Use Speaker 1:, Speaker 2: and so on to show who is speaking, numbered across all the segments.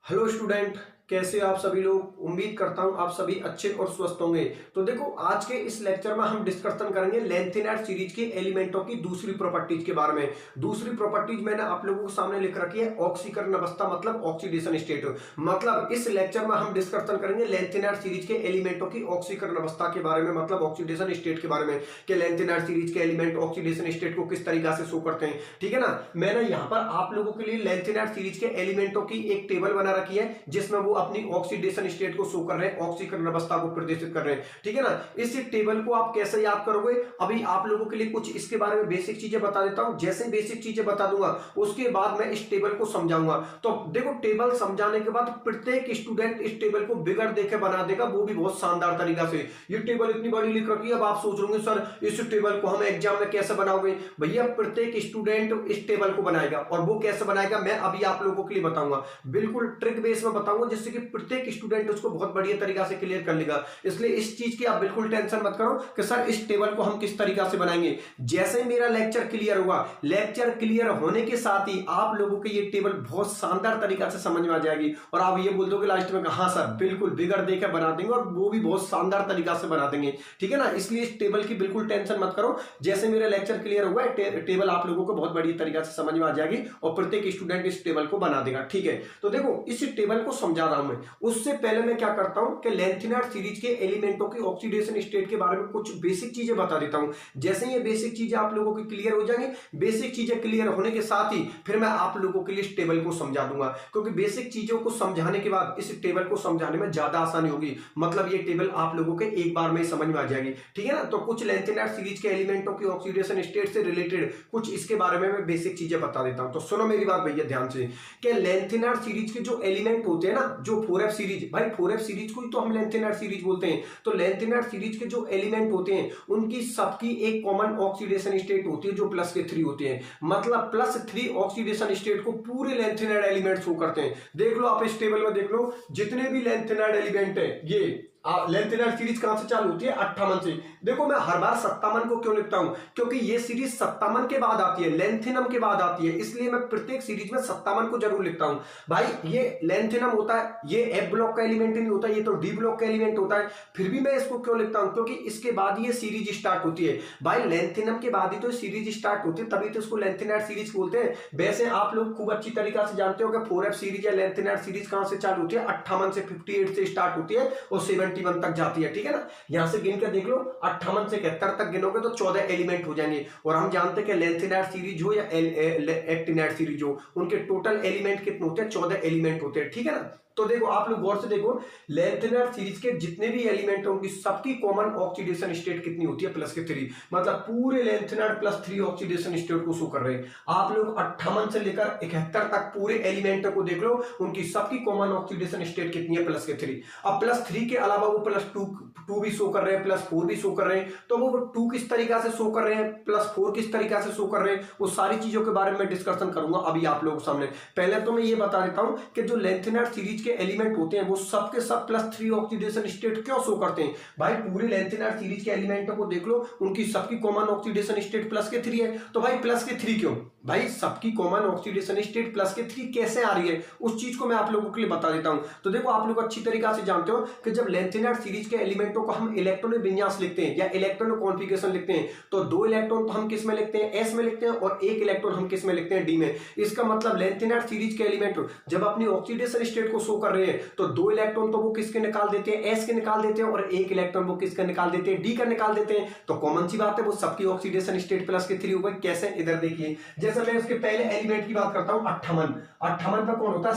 Speaker 1: Hello student, कैसे हो आप सभी लोग। उम्मीद करता हूं आप सभी अच्छे और स्वस्थ होंगे। तो देखो, आज के इस लेक्चर में हम डिस्कशन करेंगे लेंथेनार्ड सीरीज के एलिमेंटों की दूसरी प्रॉपर्टीज के बारे में। दूसरी प्रॉपर्टीज मैंने आप लोगों के सामने लिख रखी है, ऑक्सीकरण अवस्था मतलब ऑक्सीडेशन स्टेट। मतलब इस लेक्चर में हम डिस्कशन करेंगे लेंथेनार्ड सीरीज के एलिमेंटों की ऑक्सीकरण अवस्था के बारे में, मतलब ऑक्सीडेशन स्टेट के बारे में कि लेंथेनार्ड सीरीज के एलिमेंट ऑक्सीडेशन स्टेट को किस तरीका से शो करते हैं। ठीक है ना। मैंने यहाँ पर आप लोगों के लिए लेंथेनार्ड सीरीज के एलिमेंटों की एक टेबल बना रखी है जिसमें वो अपनी ऑक्सीडेशन स्टेट को शो कर रहे हैं, ऑक्सीकरण अवस्था को प्रदर्शित कर रहे हैं। ठीक है ना। इस टेबल को आप कैसे याद करोगे, अभी आप लोगों के लिए कुछ इसके बारे में बेसिक चीजें बता देता हूं। जैसे बेसिक चीजें बता दूंगा उसके बाद मैं इस टेबल को समझाऊंगा। तो देखो, टेबल समझाने के बाद प्रत्येक स्टूडेंट इस टेबल को बिगड़ देकर बना देगा, वो भी बहुत शानदार तरीका से। ये टेबल इतनी बड़ी लिख रखी है, अब आप सोच रहे सर इस टेबल को हम एग्जाम में कैसे बनाओगे। भैया, प्रत्येक स्टूडेंट इस टेबल को बनाएगा, और वो कैसे बनाएगा मैं अभी आप लोगों के लिए बताऊंगा। बिल्कुल ट्रिक बेस में बताऊंगा, जिससे कि प्रत्येक स्टूडेंट उसको बहुत बढ़िया तरीका से क्लियर कर लेगा। इसलिए इस चीज की आप बिल्कुल टेंशन मत करो कि सर इस टेबल को हम किस तरीका से बनाएंगे। जैसे मेरा लेक्चर क्लियर हुआ, लेक्चर क्लियर होने के साथ ही आप लोगों की ये टेबल बहुत शानदार तरीका से समझ में आ जाएगी, और आप ये बोल दोगे लास्ट में हाँ सर बिल्कुल बिगड़ देकर बना देंगे, और वो भी बहुत शानदार तरीका से बना देंगे। ठीक है ना। इसलिए इस टेबल की बिल्कुल टेंशन मत करो। जैसे मेरा लेक्चर क्लियर हुआ है, टेबल आप लोगों को बहुत बढ़िया तरीका से समझ में आ जाएगी, और प्रत्येक स्टूडेंट इस टेबल को बना देगा। ठीक है। तो देखो, इस टेबल को समझा रहा हूं मैं, उससे पहले मैं क्या करता हूं कि लेंथेनार्ड सीरीज के एलिमेंटों की ऑक्सीडेशन स्टेट के बारे में कुछ बेसिक चीजें बता देता हूं। जैसे ये बेसिक चीजें आप लोगों की क्लियर हो जाएंगी, बेसिक चीजें क्लियर होने के साथ ही फिर मैं आप लोगों के लिए इस टेबल को समझा दूंगा, क्योंकि बेसिक चीजों को समझाने के बाद इस टेबल को समझाने में ज्यादा आसानी होगी। मतलब ये टेबल आप लोगों के एक बार में समझ में आ जाएगी। ठीक है ना। तो कुछ लेंथेनार्ड सीरीज के एलिमेंटों की ऑक्सीडेशन स्टेट से रिलेटेड कुछ इसके बारे में मैं बेसिक चीजें बता देता हूं। तो सुनो मेरी बात भैया ध्यान से, कि लेंथेनार्ड सीरीज के जो एलिमेंट होते हैं ना, जो 4F सीरीज, भाई 4F सीरीज को ही तो हम लेंथेनार्ड सीरीज बोलते हैं। तो लेंथेनार्ड सीरीज के जो एलिमेंट होते हैं उनकी सबकी एक कॉमन ऑक्सीडेशन स्टेट होती है, जो +3 होती है। मतलब +3 ऑक्सीडेशन स्टेट को पूरे लेंथेनार्ड एलिमेंट शो करते हैं। देख लो आप इस टेबल में, देख लो जितने भी लेंथेनार्ड एलिमेंट है, ये लेंथेनार्ड सीरीज कहां से चालू होती है, 58 से। देखो, मैं हर बार 57 को क्यों लिखता हूं, क्योंकि ये सीरीज 57 के बाद आती है, लेंथेनम के बाद आती है, इसलिए मैं प्रत्येक सीरीज में 57 को जरूर लिखता हूं। भाई, ये लेंथेनम होता है, ये F ब्लॉक का एलिमेंट नहीं होता, ये तो D ब्लॉक का एलिमेंट होता है। फिर भी मैं इसको क्यों लिखता हूं, क्योंकि इसके बाद ये सीरीज स्टार्ट होती है। भाई, लेंथेनम के बाद ही तो सीरीज स्टार्ट होती है, तभी तो इसको लेंथेनार्ड सीरीज बोलते हैं। वैसे आप लोग खूब अच्छी तरीका से जानते हो कि 4F सीरीज या लेंथेनार्ड सीरीज कहां से चालू होती है, 58 से 58 से स्टार्ट होती है और 71 तक जाती है। ठीक है ना। यहां से गिन कर देख लो, 58 से 71 तक गिनोगे तो 14 एलिमेंट हो जाएंगे। और हम जानते हैं कि लेंथेनार्ड सीरीज हो या एक्टिनार्ड सीरीज हो, उनके टोटल एलिमेंट कितने होते हैं, 14 एलिमेंट होते हैं। ठीक है ना। तो देखो, आप लोग गौर से देखो, लेंथेनार्ड सीरीज के जितने भी एलिमेंट हैं उनकी सबकी कॉमन ऑक्सीडेशन स्टेट कितनी होती है, +3। मतलब पूरे लेंथेनार्ड +3 ऑक्सीडेशन स्टेट को शो कर रहे हैं। आप लोग 58 से लेकर 71 तक पूरे एलिमेंट को देख लो, उनकी सबकी कॉमन ऑक्सीडेशन स्टेट कितनी है, +3। अब +3 के अलावा वो +2 भी शो कर रहे हैं, +4 भी शो कर रहे हैं। तो वो 2 किस तरीका से शो कर रहे हैं, +4 किस तरीका से शो कर रहे हैं, वो सारी चीजों के बारे में डिस्कशन करूंगा अभी आप लोगों के सामने। पहले तो मैं ये बता देता हूं कि जो लेंथेनार्ड सीरीज के एलिमेंट होते हैं वो सबके सब +3 ऑक्सीडेशन स्टेट क्यों शो करते हैं। भाई, पूरे लेंथेनार्ड सीरीज के एलिमेंटों को देख लो, उनकी सबकी कॉमन ऑक्सीडेशन स्टेट +3 है। तो भाई +3 क्यों, भाई सबकी कॉमन ऑक्सीडेशन स्टेट +3 कैसे आ रही है, उस चीज को मैं आप लोगों के लिए बता देता हूं। तो देखो, आप लोग अच्छी तरीका से जानते हो कि जब लेंथेनार्ड सीरीज के एलिमेंटों को हम इलेक्ट्रॉनिक विन्यास लिखते हैं या इलेक्ट्रॉनिक कॉन्फ़िगरेशन लिखते हैं, तो 2 इलेक्ट्रॉन तो हम किस में लिखते हैं, S में लिखते हैं, और 1 इलेक्ट्रॉन हम किस में लिखते हैं, D में। इसका मतलब लेंथेनार्ड सीरीज के एलिमेंट जब अपनी ऑक्सीडेशन स्टेट को शो कर रहे हैं तो 2 इलेक्ट्रॉन तो वो किसके निकाल देते हैं, S के निकाल देते हैं, और 1 इलेक्ट्रॉन वो किसका निकाल देते हैं, D का निकाल देते हैं। तो कॉमन सी बात है, वो सबकी ऑक्सीडेशन स्टेट +3 हो गई। कैसे, इधर देखिए, जैसे मैं उसके पहले एलिमेंट की बात करता हूं, 58 पे कौन होता है,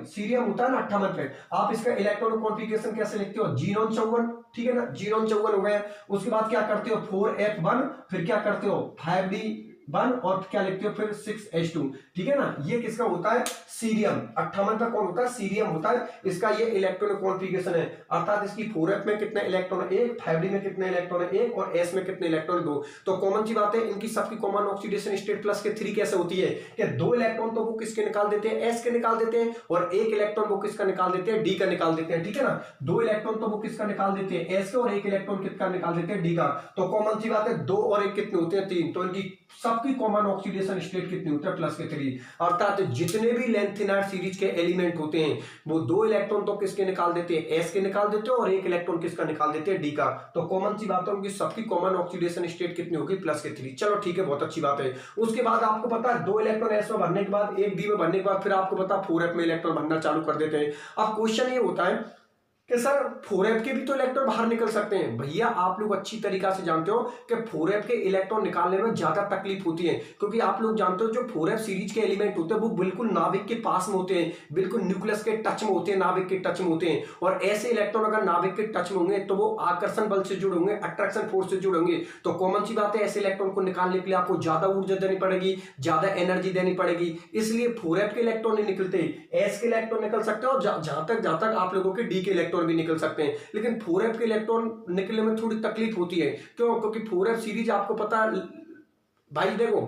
Speaker 1: सीरियम होता है ना 58 पे। आप इसका इलेक्ट्रॉनिक कॉन्फ़िगरेशन कैसे लिखते हो, जीनोन 54। ठीक है ना, जीनोन 54 हो गया। उसके बाद क्या करते हो, 4F1, फिर क्या करते हो 5D1, और क्या लिखते हो फिर 6H2। ठीक है ना। ये किसका होता है, सीरियम। 58 का कौन होता है, सीरियम होता है। इसका ये इलेक्ट्रॉनिक कॉन्फ़िगरेशन है, अर्थात इसकी 4F में कितने इलेक्ट्रॉन है, 1, 5D में कितने इलेक्ट्रॉन है, 1, और S में कितने इलेक्ट्रॉन, 2। तो कॉमन सी बात है, इनकी सबकी कॉमन ऑक्सीडेशन स्टेट +3 कैसे होती है कि 2 इलेक्ट्रॉन तो वो किसके निकाल देते हैं, S के निकाल देते हैं, और 1 इलेक्ट्रॉन वो किसका निकाल देते हैं, D का निकाल देते हैं। ठीक है ना। 2 इलेक्ट्रॉन तो वो किसका निकाल देते हैं, S का, और 1 इलेक्ट्रॉन किसका निकाल देते हैं, D का। तो कॉमन सी बात है, 2 और 1 कितने होते हैं, 3। तो इनकी सब सबकी कॉमन ऑक्सीडेशन स्टेट कितनी होती है, प्लस के 3। अर्थात जितने भी लेंथिनाइड सीरीज के एलिमेंट होते हैं वो 2 इलेक्ट्रॉन तो किसके निकाल देते हैं, एस के निकाल देते हैं, और 1 इलेक्ट्रॉन किसका निकाल देते हैं, डी का। तो कॉमन सी बात है उनकी सबकी कॉमन ऑक्सीडेशन स्टेट कितनी होगी, प्लस के 3। चलो ठीक है, बहुत अच्छी बात है। उसके बाद आपको पता है 2 इलेक्ट्रॉन एस में भरने के बाद 1 डी में भरने के बाद फिर आपको पता 4f में इलेक्ट्रॉन भरना चालू कर देते हैं। अब क्वेश्चन ये होता है कि सर 4f के भी तो इलेक्ट्रॉन बाहर निकल सकते हैं। भैया आप लोग अच्छी तरीका से जानते हो कि 4f के इलेक्ट्रॉन निकालने में ज्यादा तकलीफ होती है, क्योंकि आप लोग जानते हो जो 4f सीरीज के एलिमेंट होते हैं वो बिल्कुल नाभिक के पास में होते हैं, बिल्कुल न्यूक्लियस के टच में होते हैं, नाभिक के टच में होते हैं। और ऐसे इलेक्ट्रॉन अगर नाभिक के टच में होंगे तो वो आकर्षण बल से जुड़े होंगे, अट्रैक्शन फोर्स से जुड़े होंगे। तो कॉमन सी बात है ऐसे इलेक्ट्रॉन को निकालने के लिए आपको ज्यादा ऊर्जा देनी पड़ेगी, ज्यादा एनर्जी देनी पड़ेगी। इसलिए 4f के इलेक्ट्रॉन नहीं निकलते, एस के इलेक्ट्रॉन निकल सकते हैं, और जहां तक आप लोगों के डी के इलेक्ट्रॉन भी निकल सकते हैं। लेकिन 4f के इलेक्ट्रॉन निकलने में थोड़ी तकलीफ होती है। क्यों? क्योंकि 4f सीरीज आपको पता है भाई, देखो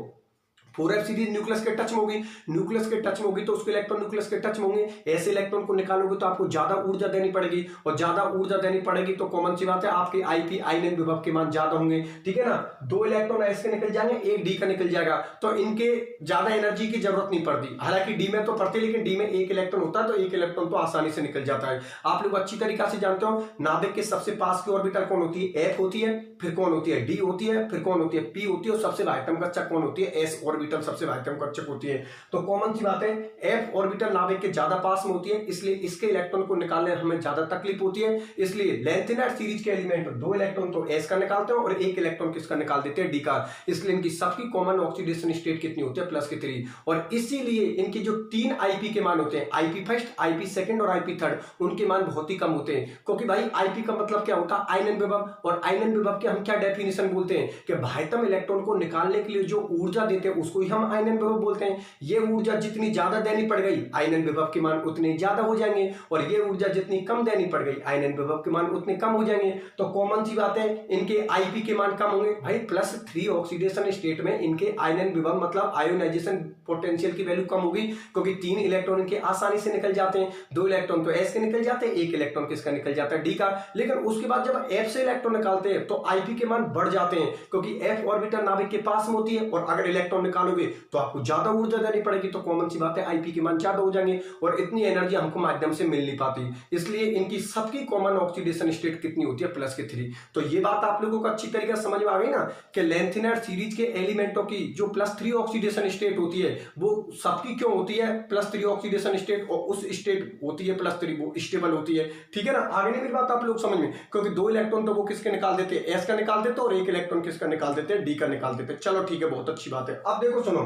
Speaker 1: 4f सीरीज न्यूक्लियस के टच में होगी, न्यूक्लियस के टच में होगी तो उसके इलेक्ट्रॉन न्यूक्लियस के टच में होंगे। ऐसे इलेक्ट्रॉन को निकालोगे तो आपको ज्यादा ऊर्जा देनी पड़ेगी, और ज्यादा ऊर्जा देनी पड़ेगी तो कॉमन सी बात है आपके आईपी आयनन विभव के मान ज्यादा होंगे। ठीक है ना, 2 इलेक्ट्रॉन एस के निकल जाएंगे, 1 डी का निकल जाएगा, तो इनके ज्यादा एनर्जी की जरूरत नहीं पड़ती। हालांकि डी में तो पड़ती, लेकिन डी में 1 इलेक्ट्रॉन होता है तो 1 इलेक्ट्रॉन तो आसानी से निकल जाता है। आप लोग अच्छी तरीका से जानते हो नाभिक के सबसे पास की ऑर्बिटल कौन होती है, एफ होती है, फिर कौन होती है, डी होती है, फिर कौन होती है, पी होती है, और सबसे बाह्यतम कक्षक कौन होती है, एस ऑर्बिटल सबसे बाह्यतम कक्षक होती है। तो कॉमन सी बात है एफ ऑर्बिटल नाभिक के ज्यादा पास में होती है, इसलिए इसके इलेक्ट्रॉन को निकालने हमें ज्यादा तकलीफ होती है। इसलिए लेंथिनाइड सीरीज के एलिमेंट 2 इलेक्ट्रॉन तो एस का निकालते हैं और 1 इलेक्ट्रॉन किसका निकाल देते हैं, डी का। इसलिए इनकी सबकी कॉमन ऑक्सीडेशन स्टेट कितनी होती है, प्लस के 3। और इसीलिए इनके जो 3 आईपी के मान होते हैं, आईपी फर्स्ट, आईपी सेकंड और आईपी थर्ड, उनके मान बहुत ही कम होते हैं। क्योंकि भाई आईपी का मतलब क्या होता है, आयनन विभव, और आयनन विभव के हम क्या डेफिनेशन बोलते हैं कि बाह्यतम इलेक्ट्रॉन को निकालने के लिए जो ऊर्जा देते हैं उसको ही हम आयनन विभव बोलते हैं। ये ऊर्जा जितनी ज्यादा देनी पड़ गई आयनन विभव के मान उतने ज्यादा हो जाएंगे, और ये ऊर्जा जितनी कम देनी पड़ गई आयनन विभव के मान उतने कम हो जाएंगे। तो कॉमन सी बात है इनके आईपी के मान कम होंगे। भाई +3 ऑक्सीडेशन स्टेट में इनके आयनन विभव मतलब आयोनाइजेशन पोटेंशियल की वैल्यू कम होगी, क्योंकि 3 इलेक्ट्रॉन इनके आसानी से निकल जाते हैं। 2 इलेक्ट्रॉन तो एस के निकल जाते हैं, 1 इलेक्ट्रॉन किसका निकल जाता है, डी का। लेकिन उसके बाद जब एफ से इलेक्ट्रॉन निकालते हैं तो आईपी के मान बढ़ जाते हैं, क्योंकि एफ ऑर्बिटल नाभिक के पास में होती है, और अगर इलेक्ट्रॉन निकालोगे तो आपको ज्यादा ऊर्जा देनी पड़ेगी, तो कॉमन सी बात है आईपी के मान ज्यादा हो जाएंगे, और इतनी एनर्जी हमको माध्यम से मिल नहीं पाती। इसलिए इनकी सबकी कॉमन ऑक्सीडेशन स्टेट कितनी होती है, प्लस के 3। तो ये बात आप लोगों को अच्छी तरीके से समझ में आ गई ना कि लेंथिनाइड सीरीज के एलिमेंटों की जो +3 ऑक्सीडेशन स्टेट होती है वो सबकी क्यों होती है +3 ऑक्सीडेशन स्टेट, और उस स्टेट होती है +3 वो स्टेबल होती है। ठीक है ना, आगे नहीं मेरी बात आप लोग समझ में, क्योंकि 2 इलेक्ट्रॉन तो वो किसके निकाल देते हैं, एस का निकाल देते, और 1 इलेक्ट्रॉन किसका निकाल देते हैं, डी का निकाल देते। चलो ठीक है, बहुत अच्छी बात है। अब देखो सुनो,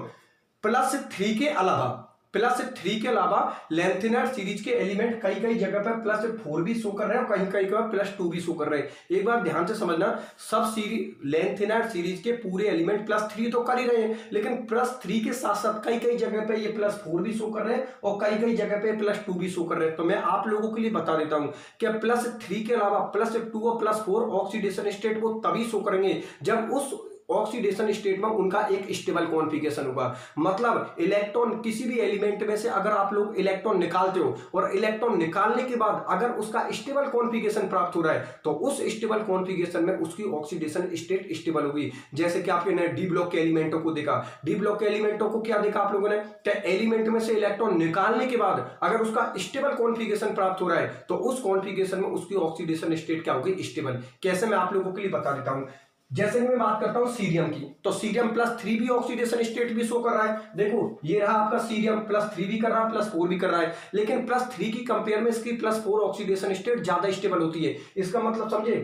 Speaker 1: +3 के अलावा लेंथिनाइड सीरीज के एलिमेंट कई कई जगह पर +4 भी शो कर रहे हैं, और कहीं कहीं पर +2 भी शो कर रहे हैं। एक बार ध्यान से समझना, सब सीरीज लेंथिनाइड सीरीज के पूरे एलिमेंट +3 तो कर ही रहे हैं, लेकिन +3 के साथ साथ कई कई जगह पे ये +4 भी शो कर रहे हैं, और कई कई जगह पे +2 भी शो कर रहे हैं। तो मैं आप लोगों के लिए बता देता हूं कि +3 के अलावा +2 और +4 ऑक्सीडेशन स्टेट वो तभी शो करेंगे जब उस ऑक्सीडेशन स्टेट में उनका एक स्टेबल कॉन्फ़िगरेशन होगा। मतलब इलेक्ट्रॉन किसी भी एलिमेंट में से अगर आप लोग इलेक्ट्रॉन निकालते हो, और इलेक्ट्रॉन निकालने के बाद अगर उसका स्टेबल कॉन्फ़िगरेशन प्राप्त हो रहा है, तो उस स्टेबल कॉन्फ़िगरेशन में उसकी ऑक्सीडेशन स्टेट स्टेबल होगी। जैसे कि आपने डी ब्लॉक के एलिमेंटों को देखा, डी ब्लॉक के एलिमेंटों को क्या देखा आप लोगों ने, एलिमेंट में से इलेक्ट्रॉन निकालने के बाद अगर उसका स्टेबल कॉन्फ़िगरेशन प्राप्त हो रहा है तो उस कॉन्फ़िगरेशन में उसकी ऑक्सीडेशन स्टेट क्या होगी, स्टेबल। कैसे, मैं आप लोगों के लिए बता देता हूं। जैसे कि मैं बात करता हूं सीरियम की, तो सीरियम +3 भी ऑक्सीडेशन स्टेट भी शो कर रहा है। देखो ये रहा आपका सीरियम, +3 भी कर रहा है, +4 भी कर रहा है, लेकिन +3 की कंपेयर में इसकी +4 ऑक्सीडेशन स्टेट ज्यादा स्टेबल होती है। इसका मतलब समझे,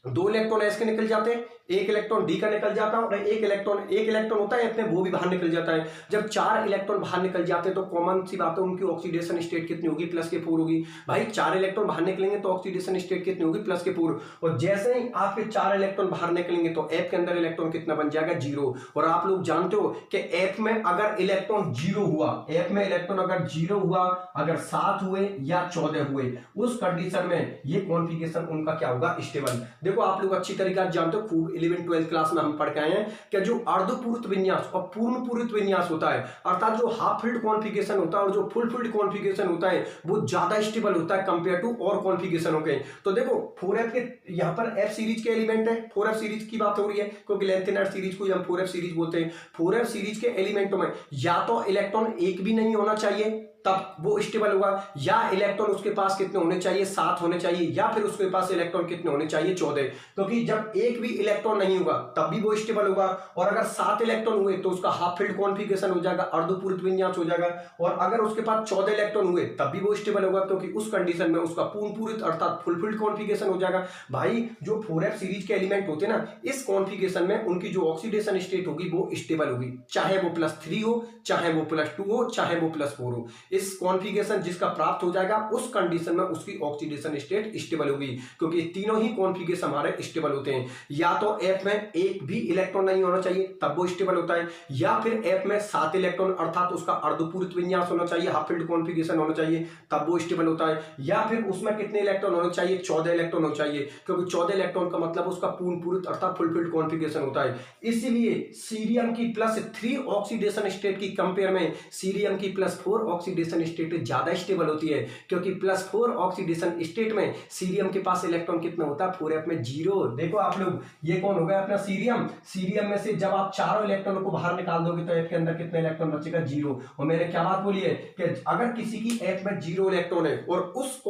Speaker 1: 2 इलेक्ट्रॉन एस के निकल जाते हैं, 1 इलेक्ट्रॉन डी का निकल जाता है, और एक इलेक्ट्रॉन होता है अपने वो भी बाहर निकल जाता है। जब 4 इलेक्ट्रॉन बाहर निकल जाते हैं तो कॉमन सी बात है उनकी ऑक्सीडेशन स्टेट कितनी होगी, +4 होगी। भाई 4 इलेक्ट्रॉन बाहर निकलेंगे तो ऑक्सीडेशन स्टेट कितनी होगी, +4। और जैसे ही आपके 4 इलेक्ट्रॉन बाहर निकलेंगे तो एफ के अंदर इलेक्ट्रॉन कितना बन जाएगा, 0। और आप लोग जानते हो कि एफ में अगर इलेक्ट्रॉन 0 हुआ, एफ में इलेक्ट्रॉन अगर 0 हुआ, अगर 7 हुए या 14 हुए, उस कंडीशन में ये कॉन्फ़िगरेशन उनका क्या होगा, स्टेबल। देखो आप लोग अच्छी तरीके से जानते हो खूब 11 12 क्लास में हम पढ़ के आए हैं कि जो अर्धपूरित विन्यास और पूर्ण पूरित विन्यास होता है, अर्थात जो हाफ फिल्ड कॉन्फ़िगरेशन होता है और जो फुल फिल्ड कॉन्फ़िगरेशन होता है वो ज्यादा स्टेबल होता है कंपेयर टू और कॉन्फ़िगरेशनों के। तो देखो 4F के यहाँ पर F सीरीज के एलिमेंट है, 4F सीरीज की बात हो रही है क्योंकि लेंथिनर सीरीज को हम 4F सीरीज बोलते हैं। 4F सीरीज के एलिमेंटों में या तो इलेक्ट्रॉन एक भी नहीं होना चाहिए तब वो स्टेबल होगा, या इलेक्ट्रॉन उसके पास कितने होने चाहिए 7 होने चाहिए, या फिर उसके पास इलेक्ट्रॉन कितने होने चाहिए 14, क्योंकि जब एक भी इलेक्ट्रॉन नहीं होगा तब भी वो स्टेबल होगा। और अगर 7 इलेक्ट्रॉन हुए तो उसका हाफ फील्ड कॉन्फ़िगरेशन हो जाएगा, अर्धपूरित विन्यास हो जाएगा। और अगर उसके पास 14 इलेक्ट्रॉन हुए तब भी वो स्टेबल होगा, क्योंकि उस कंडीशन में उसका पूर्ण पूरित अर्थात फुल फील्ड कॉन्फ़िगरेशन हो जाएगा। भाई जो 4F सीरीज के एलिमेंट होते हैं ना, इस कॉन्फ़िगरेशन में उनकी जो ऑक्सीडेशन स्टेट होगी वो स्टेबल होगी, चाहे वो +3 हो, चाहे वो +2 हो, चाहे वो +4 हो। इस कॉन्फ़िगरेशन जिसका प्राप्त हो जाएगा उस कंडीशन में उसकी ऑक्सीडेशन स्टेट स्टेबल होगी, क्योंकि तीनों ही कॉन्फ़िगरेशन हमारे स्टेबल होते हैं। या तो F में एक भी इलेक्ट्रॉन नहीं होना चाहिए तब वो स्टेबल होता है, या फिर F में 7 इलेक्ट्रॉन अर्थात उसका अर्धपूरित विन्यास होना चाहिए, हाफ फील्ड कॉन्फ़िगरेशन होना चाहिए तब वो स्टेबल होता है, या फिर उसमें कितने इलेक्ट्रॉन होने चाहिए 14 इलेक्ट्रॉन होना चाहिए, क्योंकि 14 इलेक्ट्रॉन का मतलब उसका पूर्ण पूरित अर्थात फुल फील्ड कॉन्फ़िगरेशन होता है। इसीलिए सीरियम की +3 ऑक्सीडेशन स्टेट की कंपेयर में सीरियम की +4 ऑक्सीडेशन स्टेट ज्यादा स्टेबल होती है, क्योंकि +4 ऑक्सीडेशन स्टेट में सीरियम के पास इलेक्ट्रॉन कितना होता है 4F में 0। देखो आप लोग, ये कौन हो गया अपना सीरियम। सीरियम में से जब आप चारों इलेक्ट्रॉनों को बाहर निकाल दोगे तो F के अंदर कितने इलेक्ट्रॉन बचेगा 0। और मैंने क्या बात बोली है कि अगर किसी की F में 0 इलेक्ट्रॉन है और उस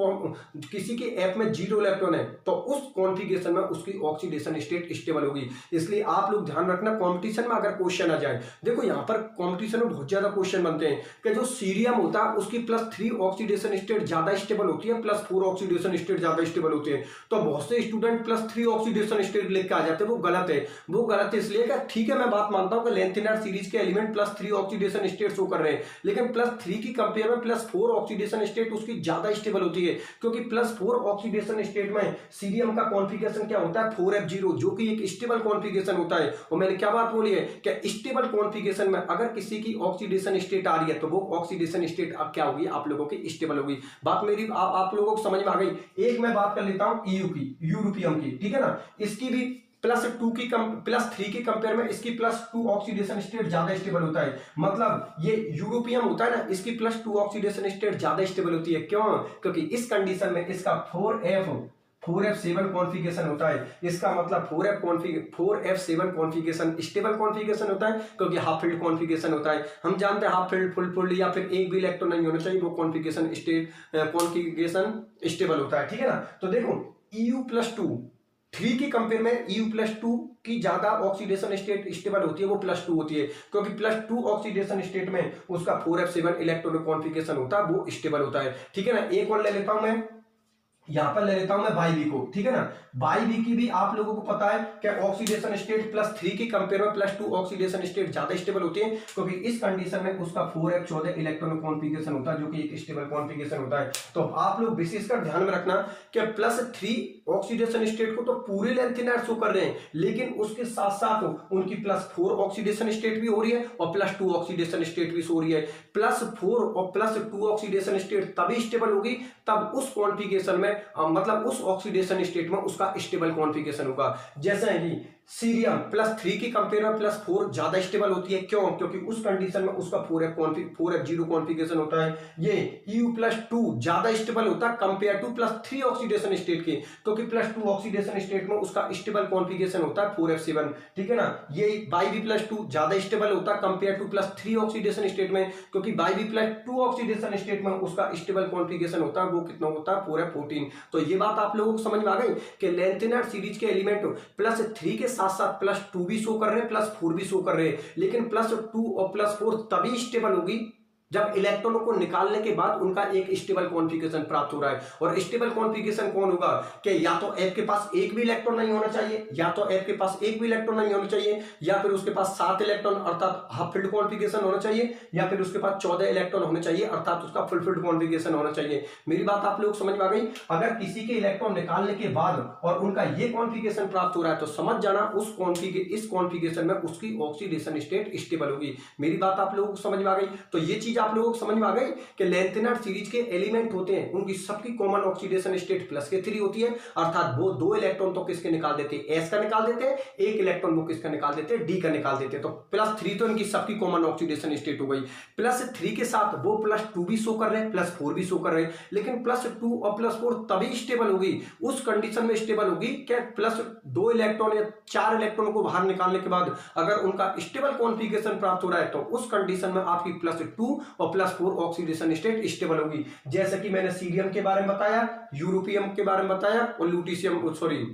Speaker 1: किसी के F में 0 इलेक्ट्रॉन है तो उस कॉन्फ़िगरेशन में उसकी ऑक्सीडेशन स्टेट स्टेबल होगी। इसलिए आप लोग ध्यान रखना कॉम्पिटिशन में अगर क्वेश्चन आ जाए, देखो यहाँ पर कॉम्पिटिशन में बहुत ज्यादा क्वेश्चन बनते हैं कि जो सीरियम होता है उसकी +3 ऑक्सीडेशन स्टेट ज्यादा स्टेबल होती है, +4 ऑक्सीडेशन स्टेट ज्यादा स्टेबल होती है। तो बहुत से स्टूडेंट +3 ऑक्सीडेशन स्टेट लेके आ जाते हैं, वो गलत है। वो गलत है इसलिए कि ठीक है मैं बात मानता हूं कि लेंथिनर सीरीज के एलिमेंट +3 ऑक्सीडेशन स्टेट शो कर रहे हैं, लेकिन +3 की कंपेयर में +4 ऑक्सीडेशन स्टेट उसकी ज्यादा स्टेबल होती है, क्योंकि +4 ऑक्सीडेशन स्टेट में सीरियम का कॉन्फ़िगरेशन क्या होता है 4F0, जो कि एक स्टेबल कॉन्फ़िगरेशन होता है। और मैंने क्या बात बोली है कि स्टेबल कॉन्फ़िगरेशन में अगर किसी की ऑक्सीडेशन स्टेट आ रही है तो वो ऑक्सीडेशन स्टेट अब क्या होगी आप लोगों की स्टेबल होगी। बात मेरी आप लोगों को समझ में आ गई। एक मैं बात कर लेता हूं EU की, यूरोपियम की, ठीक है ना। इसकी भी +3 की कंपेयर में इसकी +2 ऑक्सीडेशन स्टेट ज्यादा स्टेबल होता है। मतलब ये यूरोपियम होता है ना, इसकी +2 ऑक्सीडेशन स्टेट ज्यादा स्टेबल होती है। क्यों? क्योंकि इस कंडीशन में इसका 4F7 कॉन्फ़िगरेशन होता है। इसका मतलब 4F7 कॉन्फ़िगरेशन स्टेबल कॉन्फ़िगरेशन होता है, क्योंकि हाफ फील्ड कॉन्फ़िगरेशन होता है। हम जानते हैं हाफ फील्ड, फुल फील्ड या फिर एक भी इलेक्ट्रॉन नहीं होना चाहिए, वो कॉन्फ़िगरेशन स्टेबल होता है, ठीक है ना। तो देखो EU+2 3 की कंपेयर में EU+2 की ज्यादा ऑक्सीडेशन स्टेट स्टेबल होती है, वो +2 होती है, क्योंकि +2 ऑक्सीडेशन स्टेट में उसका 4F7 इलेक्ट्रॉन कॉन्फ़िगरेशन होता है, वो स्टेबल होता है, ठीक है ना। एक और ले लेता हूं मैं, यहां पर ले लेता हूं मैं बाई को, ठीक है ना। बाई की भी आप लोगों को पता है कि ऑक्सीडेशन स्टेट +3 की कंपेयर में +2 ऑक्सीडेशन स्टेट ज्यादा स्टेबल होती है, क्योंकि इस कंडीशन में उसका 4F14 इलेक्ट्रॉन कॉन्फ़िगरेशन होता है, जो कि एक स्टेबल कॉन्फ़िगरेशन होता है। तो आप लोग विशेषकर ध्यान में रखना कि +3 ऑक्सीडेशन स्टेट को तो पूरे लेंथिनर शो कर रहे हैं, लेकिन उसके साथ साथ उनकी +4 ऑक्सीडेशन स्टेट भी हो रही है और +2 ऑक्सीडेशन स्टेट भी हो रही है। +4 और +2 ऑक्सीडेशन स्टेट तभी स्टेबल होगी तब उस कॉन्फ़िगरेशन में मतलब उस ऑक्सीडेशन स्टेट में उसका स्टेबल कॉन्फ़िगरेशन होगा। जैसे कि सीरियम +3 की कंपेयर में +4 ज्यादा स्टेबल होती है। क्यों? क्योंकि उस कंडीशन में उसका 4F0 कॉन्फ़िगरेशन होता है। ये EU+2 ज्यादा स्टेबल होता है कंपेयर टू +3 ऑक्सीडेशन स्टेट के, क्योंकि +2 ऑक्सीडेशन स्टेट में उसका स्टेबल कॉन्फ़िगरेशन होता है 4F7, ठीक है ना। ये BB+2 ज्यादा स्टेबल होता है कंपेयर टू +3 ऑक्सीडेशन स्टेट में, क्योंकि BB+2 ऑक्सीडेशन स्टेट में उसका स्टेबल कॉन्फ़िगरेशन होता है, वो कितना होता है 4F14। तो ये बात आप लोगों को समझ में आ गई कि लेंथिनर सीरीज के एलिमेंट +3 के साथ साथ +2 भी शो कर रहे हैं, +4 भी शो कर रहे हैं, लेकिन +2 और +4 तभी स्टेबल होगी जब इलेक्ट्रॉनों को निकालने के बाद उनका एक स्टेबल कॉन्फ़िगरेशन प्राप्त हो रहा है। और स्टेबल कॉन्फ़िगरेशन कौन होगा कि या तो F के पास एक भी इलेक्ट्रॉन नहीं होना चाहिए, या तो F के पास एक भी इलेक्ट्रॉन नहीं होना चाहिए, या फिर उसके पास 7 इलेक्ट्रॉन अर्थात हाफ फील्ड कॉन्फ़िगरेशन होना चाहिए, या फिर उसके पास 14 इलेक्ट्रॉन होने चाहिए अर्थात उसका फुल फील्ड कॉन्फ़िगरेशन होना चाहिए। मेरी बात आप लोग समझ में आ गई। अगर किसी के इलेक्ट्रॉन निकालने के बाद और उनका ये कॉन्फ़िगरेशन प्राप्त हो रहा है तो समझ जाना इस कॉन्फ़िगरेशन में उसकी ऑक्सीडेशन स्टेट स्टेबल होगी। मेरी बात आप लोगों को समझ में आ गई। तो ये चीज आप लोगों को समझ में आ गई कि लेंथेनर सीरीज के एलिमेंट होते हैं उनकी सबकी कॉमन ऑक्सीडेशन स्टेट +3 होती है, अर्थात वो 2 इलेक्ट्रॉन तो किसके निकाल देते हैं, एस का निकाल देते हैं, 1 इलेक्ट्रॉन वो किसका निकाल देते हैं, डी का निकाल देते हैं। तो +3 तो इनकी सबकी कॉमन ऑक्सीडेशन स्टेट हो गई। +3 के साथ वो +2 भी शो कर रहे हैं, +4 भी शो कर रहे हैं, लेकिन +2 और +4 तभी स्टेबल होगी, उस कंडीशन में स्टेबल होगी कि +2 इलेक्ट्रॉन या 4 इलेक्ट्रॉन को बाहर निकालने के बाद अगर उनका स्टेबल कॉन्फ़िगरेशन प्राप्त हो रहा है तो उस कंडीशन में आपकी +2 और +4 ऑक्सीडेशन स्टेट स्टेबल होगी। जैसे कि मैंने सीरियम के बारे में बताया, यूरोपियम के बारे में बताया और लूटीशियम सॉरी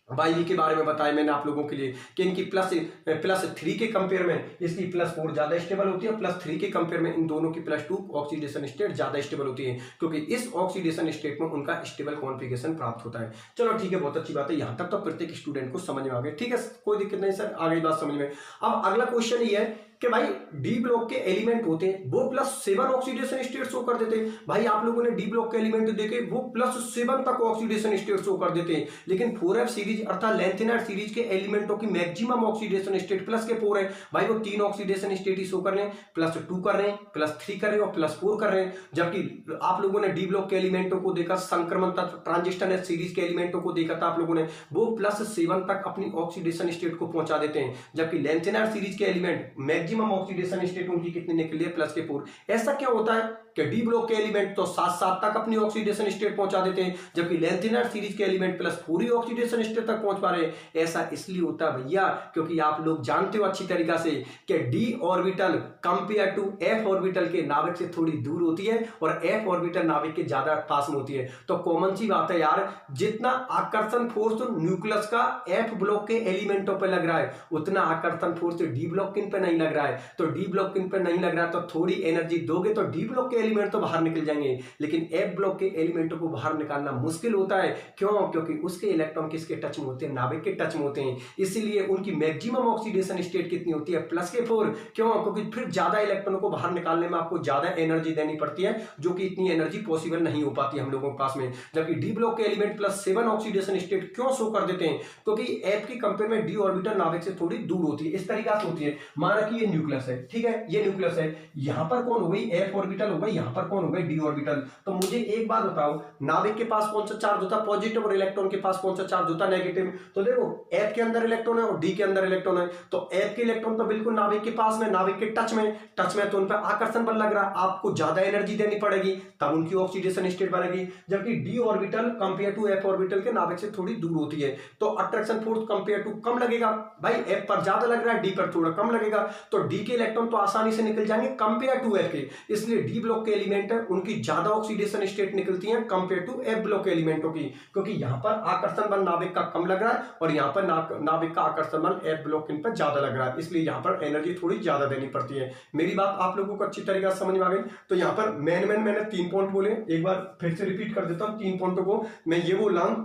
Speaker 1: वाई के बारे में बताया मैंने आप लोगों के लिए कि इनकी +3 के कंपेयर में इसकी +4 ज्यादा स्टेबल होती है, +3 के कंपेयर में इन दोनों की +2 ऑक्सीडेशन स्टेट ज्यादा स्टेबल होती है, क्योंकि इस ऑक्सीडेशन स्टेट में उनका स्टेबल कॉन्फ़िगरेशन प्राप्त होता है। चलो ठीक है, बहुत अच्छी बात है, यहां तक तो प्रत्येक स्टूडेंट को समझ में आ गया। ठीक है, कोई दिक्कत नहीं सर, आ गई बात समझ में। अब अगला क्वेश्चन ये है कि भाई डी ब्लॉक के एलिमेंट होते हैं वो +7 ऑक्सीडेशन स्टेट शो कर देते हैं। भाई आप लोगों ने डी ब्लॉक के एलिमेंट देखे, वो +7 तक ऑक्सीडेशन स्टेट शो कर देते हैं, लेकिन 4f सीरीज अर्थात लेंथेनर सीरीज के एलिमेंटों की मैक्सिमम ऑक्सीडेशन स्टेट +4 है। भाई वो 3 ऑक्सीडेशन स्टेट ही शो कर रहे हैं, +2 कर रहे हैं, +3 कर रहे हैं और +4 कर रहे हैं। जबकि आप लोगों ने डी ब्लॉक के एलिमेंटों को देखा, संक्रमण तत्व ट्रांजिस्टर सीरीज के एलिमेंटों को देखा था आप लोगों ने, वो +7 तक अपनी ऑक्सीडेशन स्टेट को पहुंचा देते हैं, जबकि लेंथेनर सीरीज के एलिमेंट मैक्सिमम ऑक्सीडेशन स्टेट उनकी कितनी निकली है, +4। ऐसा क्या होता है कि डी ब्लॉक के एलिमेंट तो 7 तक अपनी ऑक्सीडेशन स्टेट पहुंचा देते हैं, जबकि लेंथेनर सीरीज के एलिमेंट +4 ही ऑक्सीडेशन स्टेट तक पहुंच पा रहे हैं। ऐसा इसलिए होता है भैया क्योंकि आप लोग जानते हो अच्छी तरीका से कि D orbital compare to F orbital के नाभिक से थोड़ी दूर होती है और एफ ऑर्बिटल नाभिक के ज्यादा पास में होती है। तो कॉमन सी बात है यार, जितना आकर्षण फोर्स न्यूक्लियस का एफ ब्लॉक के एलिमेंटों पर लग रहा है उतना आकर्षण फोर्स डी ब्लॉक किन पर नहीं लग रहा है। तो डी ब्लॉक किन पर नहीं लग रहा है तो थोड़ी एनर्जी दोगे तो डी ब्लॉक के एलिमेंट तो बाहर निकल जाएंगे, लेकिन एफ ब्लॉक के एलिमेंटों को बाहर निकालना मुश्किल होता है। क्यों? क्योंकि उसके इलेक्ट्रॉन किसके टच में होते हैं, नाभिक के टच में होते हैं, इसीलिए उनकी मैक्सिमम ऑक्सीडेशन स्टेट कितनी होती है, +4। क्यों? क्योंकि फिर ज्यादा इलेक्ट्रॉनों को बाहर निकालने में आपको ज्यादा एनर्जी देनी पड़ती है, जो कि इतनी एनर्जी पॉसिबल नहीं हो पाती हम लोगों के पास में। जबकि डी ब्लॉक के एलिमेंट +7 ऑक्सीडेशन स्टेट क्यों शो कर देते हैं, क्योंकि एफ की कंपेयर में डी ऑर्बिटल नाभिक से थोड़ी दूर होती है। इस तरीका से होती है, माना कि ये न्यूक्लियस है, ठीक है, ये न्यूक्लियस है, यहां पर कौन हो गई, एफ ऑर्बिटल हो गई, यहां पर कौन हो गई, डी ऑर्बिटल। तो मुझे एक बात बताओ, नाभिक के पास कौन सा चार्ज होता है, पॉजिटिव, और इलेक्ट्रॉन के पास कौन सा चार्ज होता है, नेगेटिव। तो देखो एफ के अंदर इलेक्ट्रॉन है और डी के अंदर इलेक्ट्रॉन है, तो एफ के इलेक्ट्रॉन तो बिल्कुल नाभिक के पास में, नाभिक के टच में तो उन पर आकर्षण बल लग रहा है, आपको ज्यादा एनर्जी देनी पड़ेगी तब उनकी ऑक्सीडेशन स्टेट बढ़ेगी। जबकि D orbital compare to F orbital के नाभिक से थोड़ी दूर होती है, तो अट्रैक्शन फोर्स कंपेयर टू कम लगेगा। भाई एफ पर ज्यादा लग रहा है, डी पर थोड़ा कम लगेगा, तो डी के इलेक्ट्रॉन तो आसानी से निकल जाएंगे कंपेयर टू एफ के। इसलिए डी ब्लॉक के एलिमेंट है उनकी ज्यादा ऑक्सीडेशन स्टेट निकलती है कंपेयर टू एफ ब्लॉक के एलिमेंटों की, क्योंकि यहां पर आकर्षण बल नाभिक का कम लग रहा है और यहां पर नाभिक का आकर्षण बल एफ ब्लॉक इन पर ज्यादा लग रहा है, इसलिए यहां पर एनर्जी थोड़ी ज्यादा देनी पड़ती है। मेरी बात आप लोगों को अच्छी तरीके से समझ में आ गई। तो यहां पर मैंने 3 पॉइंट बोले, एक बार फिर से रिपीट कर देता हूं 3 पॉइंटों को। मैं ये बोल रहा हूं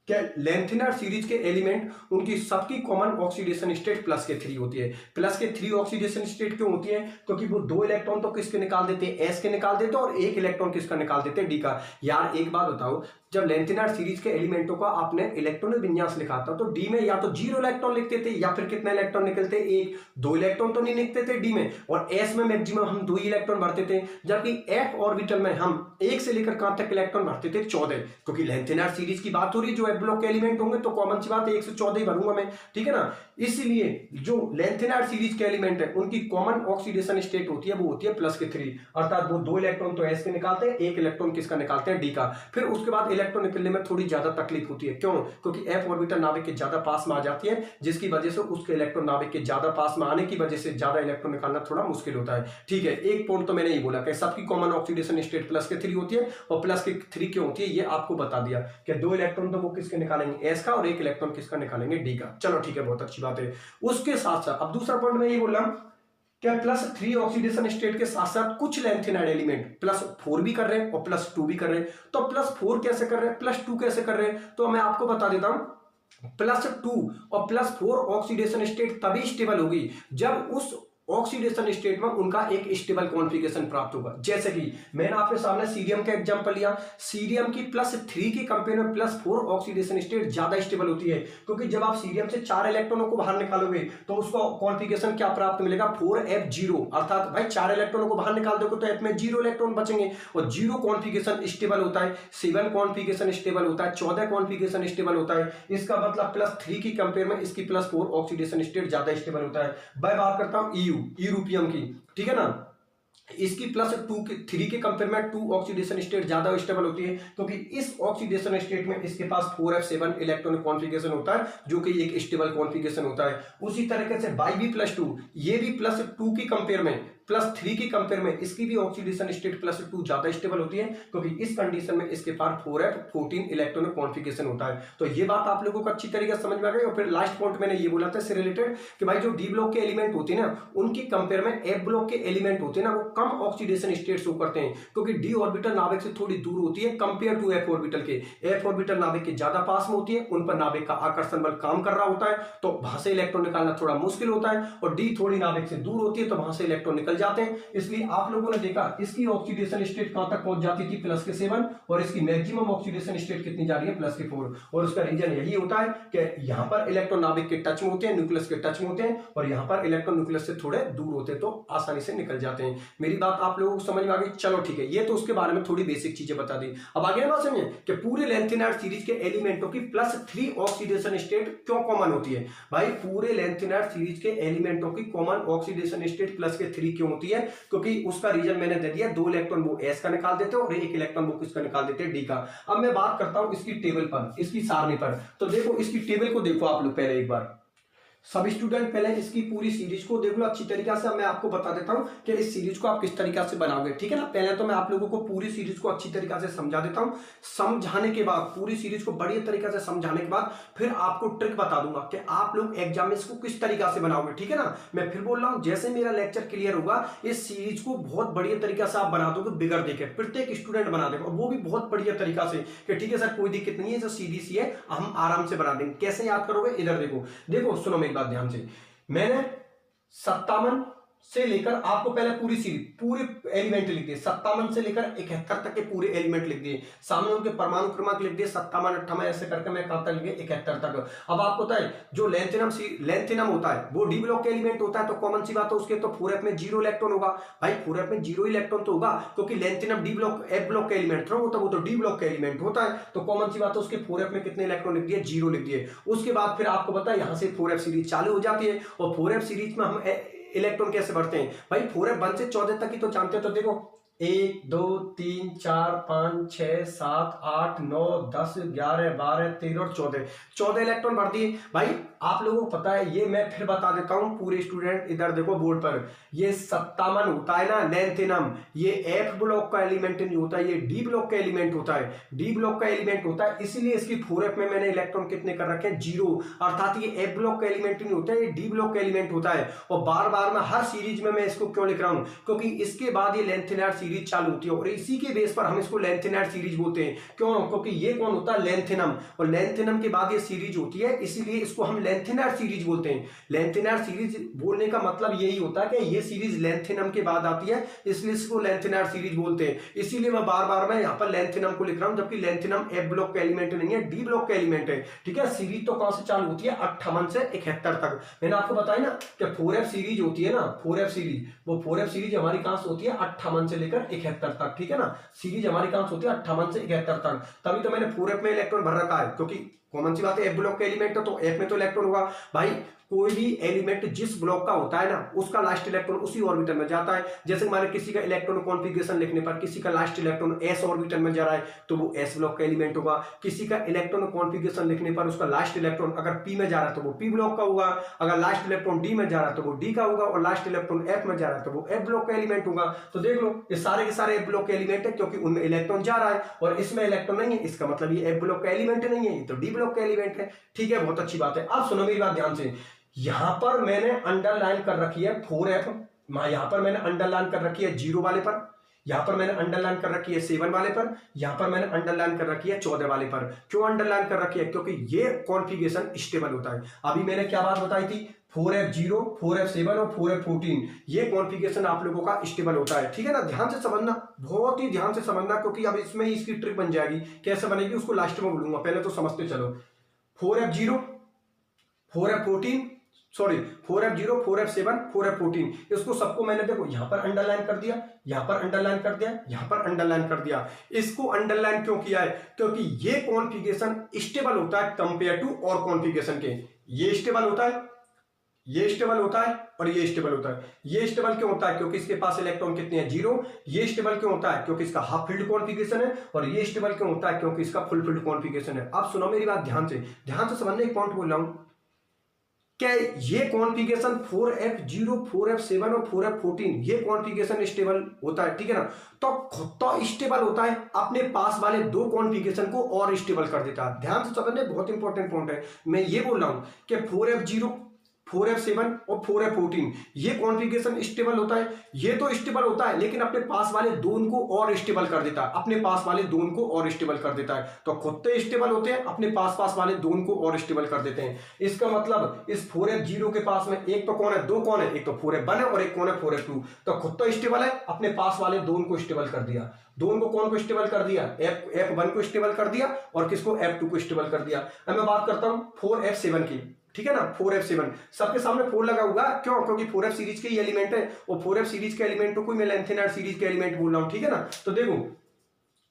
Speaker 1: क्या लेंथेनर सीरीज के एलिमेंट उनकी सबकी कॉमन ऑक्सीडेशन स्टेट +3 होती है। +3 ऑक्सीडेशन स्टेट क्यों होती है, क्योंकि वो 2 इलेक्ट्रॉन तो किसके निकाल देते हैं, एस के निकाल देते हैं, और 1 इलेक्ट्रॉन किसका निकाल देते हैं, डी का। यार एक बात बताओ, जब लेंथेनर सीरीज के एलिमेंटों का आपने इलेक्ट्रॉनिक विन्यास लिखा था तो डी में या तो 0 इलेक्ट्रॉन लिखते थे या फिर कितने इलेक्ट्रॉन निकलते, 1, 2 इलेक्ट्रॉन तो नहीं निकलते थे डी में, और एस में मैक्सिमम हम 2 ही इलेक्ट्रॉन भरते थे। जबकि एफ ऑर्बिटल में हम 1 से लेकर कहां तक इलेक्ट्रॉन भरते थे, 14, क्योंकि लेंथेनर सीरीज की बात हो रही है, जो एफ ब्लॉक के एलिमेंट होंगे तो कॉमन सी बात है 1 से 14 ही भरूंगा मैं, ठीक है ना। इसलिए जो लेंथेनर सीरीज के एलिमेंट है उनकी कॉमन ऑक्सीडेशन स्टेट होती है वो होती है +3, अर्थात वो 2 इलेक्ट्रॉन तो एस के निकालते हैं, 1 इलेक्ट्रॉन किसका निकालते हैं, डी का। फिर उसके बाद इलेक्ट्रॉन निकलने में थोड़ी ज्यादा तकलीफ होती है, क्यों? क्योंकि एफ ऑर्बिटल नाभिक के ज्यादा पास में आ जाती है, जिसकी वजह से उसके इलेक्ट्रॉन नाभिक के ज्यादा पास में आने की वजह से ज्यादा इलेक्ट्रॉन निकालना थोड़ा मुश्किल होता है, ठीक है। एक पॉइंट तो मैंने ही बोला कि सबकी कॉमन ऑक्सीडेशन स्टेट +3 होती है, और +3 क्यों होती है ये आपको बता दिया कि 2 इलेक्ट्रॉन तो वो किसके निकालेंगे, एस का, और 1 इलेक्ट्रॉन किसका निकालेंगे, डी का। चलो ठीक है, बहुत अच्छी बात है। उसके साथ साथ अब दूसरा पॉइंट मैं ये बोल रहा हूं क्या +3 ऑक्सीडेशन स्टेट के साथ साथ कुछ लेंथेनर एलिमेंट +4 भी कर रहे हैं और +2 भी कर रहे हैं। तो +4 कैसे कर रहे हैं, +2 कैसे कर रहे हैं, तो मैं आपको बता देता हूं। +2 और +4 ऑक्सीडेशन स्टेट तभी स्टेबल होगी जब उस ऑक्सीडेशन स्टेट में उनका एक स्टेबल कॉन्फ़िगरेशन प्राप्त होगा। जैसे कि मैंने आपके सामने सीरियम का एग्जांपल लिया, सीरियम की +3 के कंपेयर में +4 ऑक्सीडेशन स्टेट ज्यादा स्टेबल होती है, क्योंकि जब आप सीरियम से 4 इलेक्ट्रॉनों को बाहर निकालोगे तो उसका कॉन्फ़िगरेशन क्या प्राप्त मिलेगा, 4f0, अर्थात भाई 4 इलेक्ट्रॉनों को बाहर निकाल दोगे तो f में 0 इलेक्ट्रॉन बचेंगे, और 0 कॉन्फ़िगरेशन स्टेबल होता है, 7 कॉन्फ़िगरेशन स्टेबल होता है, 14 कॉन्फ़िगरेशन स्टेबल होता है। इसका मतलब +3 की कंपेयर में इसकी +4 ऑक्सीडेशन स्टेट ज्यादा स्टेबल होता है। मैं बात करता हूं यूरोपियम की, ठीक है ना, इसकी +3 के कंपेयर में 2 ऑक्सीडेशन स्टेट ज्यादा स्टेबल होती है, क्योंकि इस ऑक्सीडेशन स्टेट में इसके पास 4f7 इलेक्ट्रॉनिक कॉन्फ़िगरेशन होता है, जो कि एक स्टेबल कॉन्फ़िगरेशन होता है। उसी तरीके से Yb+2, ये भी +2 की कंपेयर में, +3 की कंपेयर में इसकी भी ऑक्सीडेशन स्टेट +2 ज्यादा स्टेबल होती है, क्योंकि इस कंडीशन में इसके पास 4f14 इलेक्ट्रॉनिक कॉन्फ़िगरेशन होता है। तो ये बात आप लोगों को अच्छी तरीके से समझ में आ गई। और फिर लास्ट पॉइंट मैंने ये बोला था इससे रिलेटेड कि भाई जो डी ब्लॉक के एलिमेंट होते हैं ना, उनकी कंपेयर में एफ ब्लॉक के एलिमेंट होते हैं ना, वो कम ऑक्सीडेशन स्टेट शो करते हैं, क्योंकि डी ऑर्बिटल नाभिक से थोड़ी दूर होती है कंपेयर टू एफ ऑर्बिटल के। एफ ऑर्बिटल नाभिक के ज्यादा पास में होती है, उन पर नाभिक का आकर्षण बल काम कर रहा होता है, तो वहां से इलेक्ट्रॉन निकालना थोड़ा मुश्किल होता है, और डी थोड़ी नाभिक से दूर होती है, तो वहां से इलेक्ट्रॉन निकल जाते हैं। इसलिए आप लोगों ने देखा इसकी ऑक्सीडेशन स्टेट कहां तक पहुंच जाती थी, +7, और इसकी मैक्सिमम ऑक्सीडेशन स्टेट कितनी जा रही है, +4। और उसका रीजन यही होता है कि यहां पर इलेक्ट्रॉन नाभिक के टच में होते हैं, न्यूक्लियस के टच में होते हैं, और यहां पर इलेक्ट्रॉन न्यूक्लियस से थोड़े दूर होते हैं, तो आसानी से निकल जाते हैं। मेरी बात आप लोगों को समझ में आ गई? चलो ठीक है, ये तो उसके बारे में थोड़ी बेसिक चीजें बता दी। अब आगे बात समझिए कि पूरे लेंथेनाइड सीरीज के एलिमेंटों की +3 ऑक्सीडेशन स्टेट क्यों कॉमन होती है। भाई पूरे लेंथेनाइड सीरीज के एलिमेंटों की कॉमन ऑक्सीडेशन स्टेट +3 क्यों होती है, क्योंकि उसका रीजन मैंने दे दिया, 2 इलेक्ट्रॉन वो एस का निकाल देते हैं और 1 इलेक्ट्रॉन वो किसका निकाल देते हैं, डी का। अब मैं बात करता हूं इसकी टेबल पर, इसकी सारणी पर। तो देखो इसकी टेबल को देखो आप लोग पहले एक बार, सब स्टूडेंट पहले इसकी पूरी सीरीज को देख लो अच्छी तरीके से। मैं आपको बता देता हूं कि इस सीरीज को आप किस तरीके से बनाओगे, ठीक है ना। पहले तो मैं आप लोगों को पूरी सीरीज को अच्छी तरीके से समझा देता हूं, समझाने के बाद, पूरी सीरीज को बढ़िया तरीके से समझाने के बाद फिर आपको ट्रिक बता दूंगा कि आप लोग एग्जाम में इसको किस तरीके से बनाओगे, ठीक है ना। मैं फिर बोल रहा हूं, जैसे मेरा लेक्चर क्लियर होगा इस सीरीज को बहुत बढ़िया तरीके से आप बना दोगे, बिगड़ देके प्रत्येक स्टूडेंट बना देगा, और वो भी बहुत बढ़िया तरीका से कि ठीक है सर कोई दिक्कत नहीं है, जो सीधी सी है हम आराम से बना देंगे। कैसे याद करोगे, इधर देखो, देखो सुनो मेरी बात ध्यान से। मैंने 57 से लेकर आपको पहले पूरी सीरीज, पूरे एलिमेंट लिख दिए, 57 से लेकर 71 तक के पूरे एलिमेंट लिख दिए, सामने उनके परमाणु क्रमांक लिख दिए, 57, 58 ऐसे करके मैं कहां तक लिख दिया, 71 तक। अब आपको पता है जो लेंथेनम होता है वो डी ब्लॉक के एलिमेंट होता है, तो कॉमन सी बात है उसके तो 4f में 0 इलेक्ट्रॉन होगा। भाई 4f में 0 इलेक्ट्रॉन तो होगा, क्योंकि lanthanum D block F block के एलिमेंट था, वो तो डी ब्लॉक के एलिमेंट होता है, तो कॉमन सी बात है उसके 4f में कितने इलेक्ट्रॉन लिख दिए, 0 लिख दिए। उसके बाद फिर आपको पता है यहां से 4f सीरीज चालू हो जाती है, और 4f सीरीज में हम इलेक्ट्रॉन कैसे बढ़ते हैं भाई, 4f 1 से 14 तक ही तो जानते हैं। तो देखो 1 2 3 4 5 6 7 8 9 10 11 12 13 और 14 इलेक्ट्रॉन भर दिए। भाई आप लोगों को पता है, ये मैं फिर बता देता हूं पूरे स्टूडेंट, इधर देखो बोर्ड पर, ये 57 होता है ना लेंथेनम, ये एफ ब्लॉक का एलिमेंट नहीं होता, ये डी ब्लॉक का एलिमेंट होता है, डी ब्लॉक का एलिमेंट होता है, इसीलिए इसकी 4f में मैंने इलेक्ट्रॉन कितने कर रखे हैं, 0, अर्थात ये एफ ब्लॉक का एलिमेंट नहीं होता है, ये डी ब्लॉक का एलिमेंट होता है। और बार बार मैं हर सीरीज में मैं इसको क्यों लिख रहा हूं, क्योंकि इसके बाद ये लेंथेनाइड सीरीज चालू होती है, और इसी के बेस पर हम इसको लेंथेनाइड सीरीज बोलते हैं। क्यों, क्योंकि ये कौन होता है, लेंथेनम, और लेंथेनम के बाद ये सीरीज होती है, इसीलिए इसको हम लेंथेनाइड सीरीज बोलते हैं। लेंथेनाइड सीरीज बोलने का मतलब यही होता है कि ये सीरीज लेंथेनम के बाद आती है, इसलिए इसको लेंथेनाइड सीरीज बोलते हैं। इसीलिए मैं बार बार मैं यहां पर लेंथेनम को लिख रहा हूं, जबकि लेंथेनम एफ ब्लॉक का एलिमेंट नहीं है, डी ब्लॉक का एलिमेंट है, ठीक है। सीरीज तो कहां से चालू होती है, 58 से 71 तक। मैंने आपको बताया ना कि 4f सीरीज होती है ना, 4f सीरीज, वो 4f सीरीज हमारी कहां से होती है, 58 से लेकर 71 तक, ठीक है ना। सीरीज हमारी कहां से होती है, 58 से 71 तक। तभी तो मैंने 4f में इलेक्ट्रॉन भर रखा है, क्योंकि कॉमन सी बात है एफ ब्लॉक का एलिमेंट है, तो एफ में तो इलेक्ट्रॉन होगा। भाई कोई भी एलिमेंट जिस ब्लॉक का होता है ना, उसका लास्ट इलेक्ट्रॉन उसी ऑर्बिटल में जाता है। जैसे हमारे किसी का इलेक्ट्रॉन कॉन्फ़िगरेशन लिखने पर किसी का लास्ट इलेक्ट्रॉन एस ऑर्बिटल में जा रहा है, तो वो एस ब्लॉक का एलिमेंट होगा। किसी का इलेक्ट्रॉन कॉन्फ़िगरेशन लिखने पर उसका लास्ट इलेक्ट्रॉन अगर पी में जा रहा है तो वो पी ब्लॉक का होगा, अगर लास्ट इलेक्ट्रॉन डी में जा रहा है तो वो डी का होगा, और लास्ट इलेक्ट्रॉन एफ में जा रहा है तो वो एफ ब्लॉक का एलिमेंट होगा। तो देख लो ये सारे के सारे एफ ब्लॉक के एलिमेंट है, क्योंकि उनमें इलेक्ट्रॉन जा रहा है और इसमें इलेक्ट्रॉन नहीं है, इसका मतलब ये एफ ब्लॉक का एलिमेंट नहीं है, ये तो डी ब्लॉक का एलिमेंट है, ठीक है। बहुत अच्छी बात है। अब सुनो मेरी बात ध्यान से, यहां पर मैंने अंडरलाइन कर रखी है 4f, यहां पर मैंने अंडरलाइन कर रखी है 0 वाले पर, यहां पर मैंने अंडरलाइन कर रखी है 7 वाले पर, यहां पर मैंने अंडरलाइन कर रखी है 14 वाले पर। क्यों अंडरलाइन कर रखी है? क्योंकि ये कॉन्फ़िगरेशन स्टेबल होता है। अभी मैंने क्या बात बताई थी, 4F0, 4F7 और 4F14 ये कॉन्फ़िगरेशन आप लोगों का स्टेबल होता है। ठीक है ना, ध्यान से समझना, बहुत ही ध्यान से समझना, क्योंकि अब इसमें ही इसकी ट्रिक बन जाएगी। कैसे बनेगी उसको लास्ट में बोलूंगा, पहले तो समझते चलो। 4F0, 4F14, sorry 4F0, 4F7, 4F14, इसको सबको मैंने देखो यहां पर अंडरलाइन कर दिया, यहां पर अंडरलाइन कर दिया, यहां पर अंडरलाइन कर दिया। इसको अंडरलाइन क्यों किया है? क्योंकि ये कॉन्फ़िगरेशन स्टेबल होता है कंपेयर टू और कॉन्फ़िगरेशन के। ये स्टेबल होता है, ये स्टेबल होता है और ये स्टेबल होता है। ये स्टेबल क्यों होता है? क्योंकि इसके पास इलेक्ट्रॉन कितने हैं? 0। ये स्टेबल क्यों होता है? क्योंकि इसका हाफ फील्ड कॉन्फ़िगरेशन है। और ये स्टेबल क्यों होता है? क्योंकि इसका फुल फील्ड कॉन्फ़िगरेशन है। अब सुनो मेरी बात ध्यान से समझने, एक पॉइंट बोल रहा हूं, क्या ये कॉन्फ़िगरेशन 4F0, 4F7 और 4F14 ये कॉन्फ़िगरेशन स्टेबल होता है, ठीक है ना? तो खुद तो स्टेबल होता है, अपने पास वाले दो कॉन्फ़िगरेशन को और स्टेबल कर देता है। ध्यान से समझने, बहुत इंपॉर्टेंट पॉइंट है। मैं ये बोल रहा हूं कि 4F0, 4F7 और 4F14 ये कॉन्फ़िगरेशन स्टेबल होता है। ये तो स्टेबल होता है, लेकिन अपने पास वाले दोनों को और स्टेबल कर देता है, अपने पास वाले दोनों को और स्टेबल कर देता है। तो खुद तो स्टेबल होते हैं, अपने पास वाले दोनों को और स्टेबल कर देते हैं। इसका मतलब इस 4F0 के पास में एक तो कौन है, दो कौन है, एक तो 4F1 है और एक कौन है 4F2। तो खुद तो स्टेबल है, अपने पास वाले दोनों को स्टेबल कर दिया। दोनों को कौन को स्टेबल कर दिया? F1 को स्टेबल कर दिया और किसको? F2 को स्टेबल कर दिया। अब मैं बात करता हूं 4F7 की, ठीक है ना। 4F7 सबके सामने 4 लगा हुआ, क्यों? क्योंकि 4F सीरीज के एलिमेंट है और 4F सीरीज के एलिमेंट को मैं लेंथेनाइड सीरीज के एलिमेंट बोल रहा हूं, ठीक है ना। तो देखो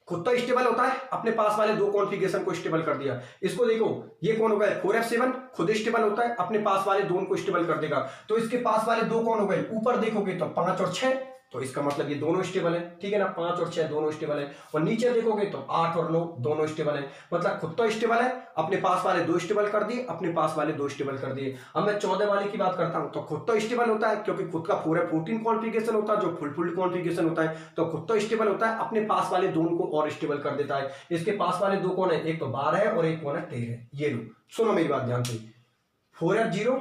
Speaker 1: खुद तो स्टेबल होता है, अपने पास वाले दो कॉन्फ़िगरेशन को स्टेबल कर दिया। इसको देखो, ये कौन हो गया? 4F7 खुद स्टेबल होता है, अपने पास वाले दोनों को स्टेबल कर देगा। तो इसके पास वाले दो कौन हो गए? ऊपर देखोगे तो 5 और 6, तो इसका मतलब ये दोनों स्टेबल है, ठीक है ना। 5 और 6 दोनों स्टेबल है। और नीचे देखोगे तो 8 और 9 दोनों स्टेबल है। मतलब खुद तो स्टेबल है, अपने पास वाले दो स्टेबल कर दिए, अपने पास वाले दो स्टेबल कर दिए। अब मैं 14 वाले की बात करता हूं, तो खुद तो स्टेबल होता है, क्योंकि खुद का 4F14 कॉन्फ़िगरेशन होता है जो फुल कॉन्फ़िगरेशन होता है। तो खुद तो स्टेबल होता है, अपने पास वाले दोनों को और स्टेबल कर देता है। इसके पास वाले दो कौन है? एक तो 12 है और एक कौन है? 13 है। ये लो, सुनो मेरी बात ध्यान से। 4F0,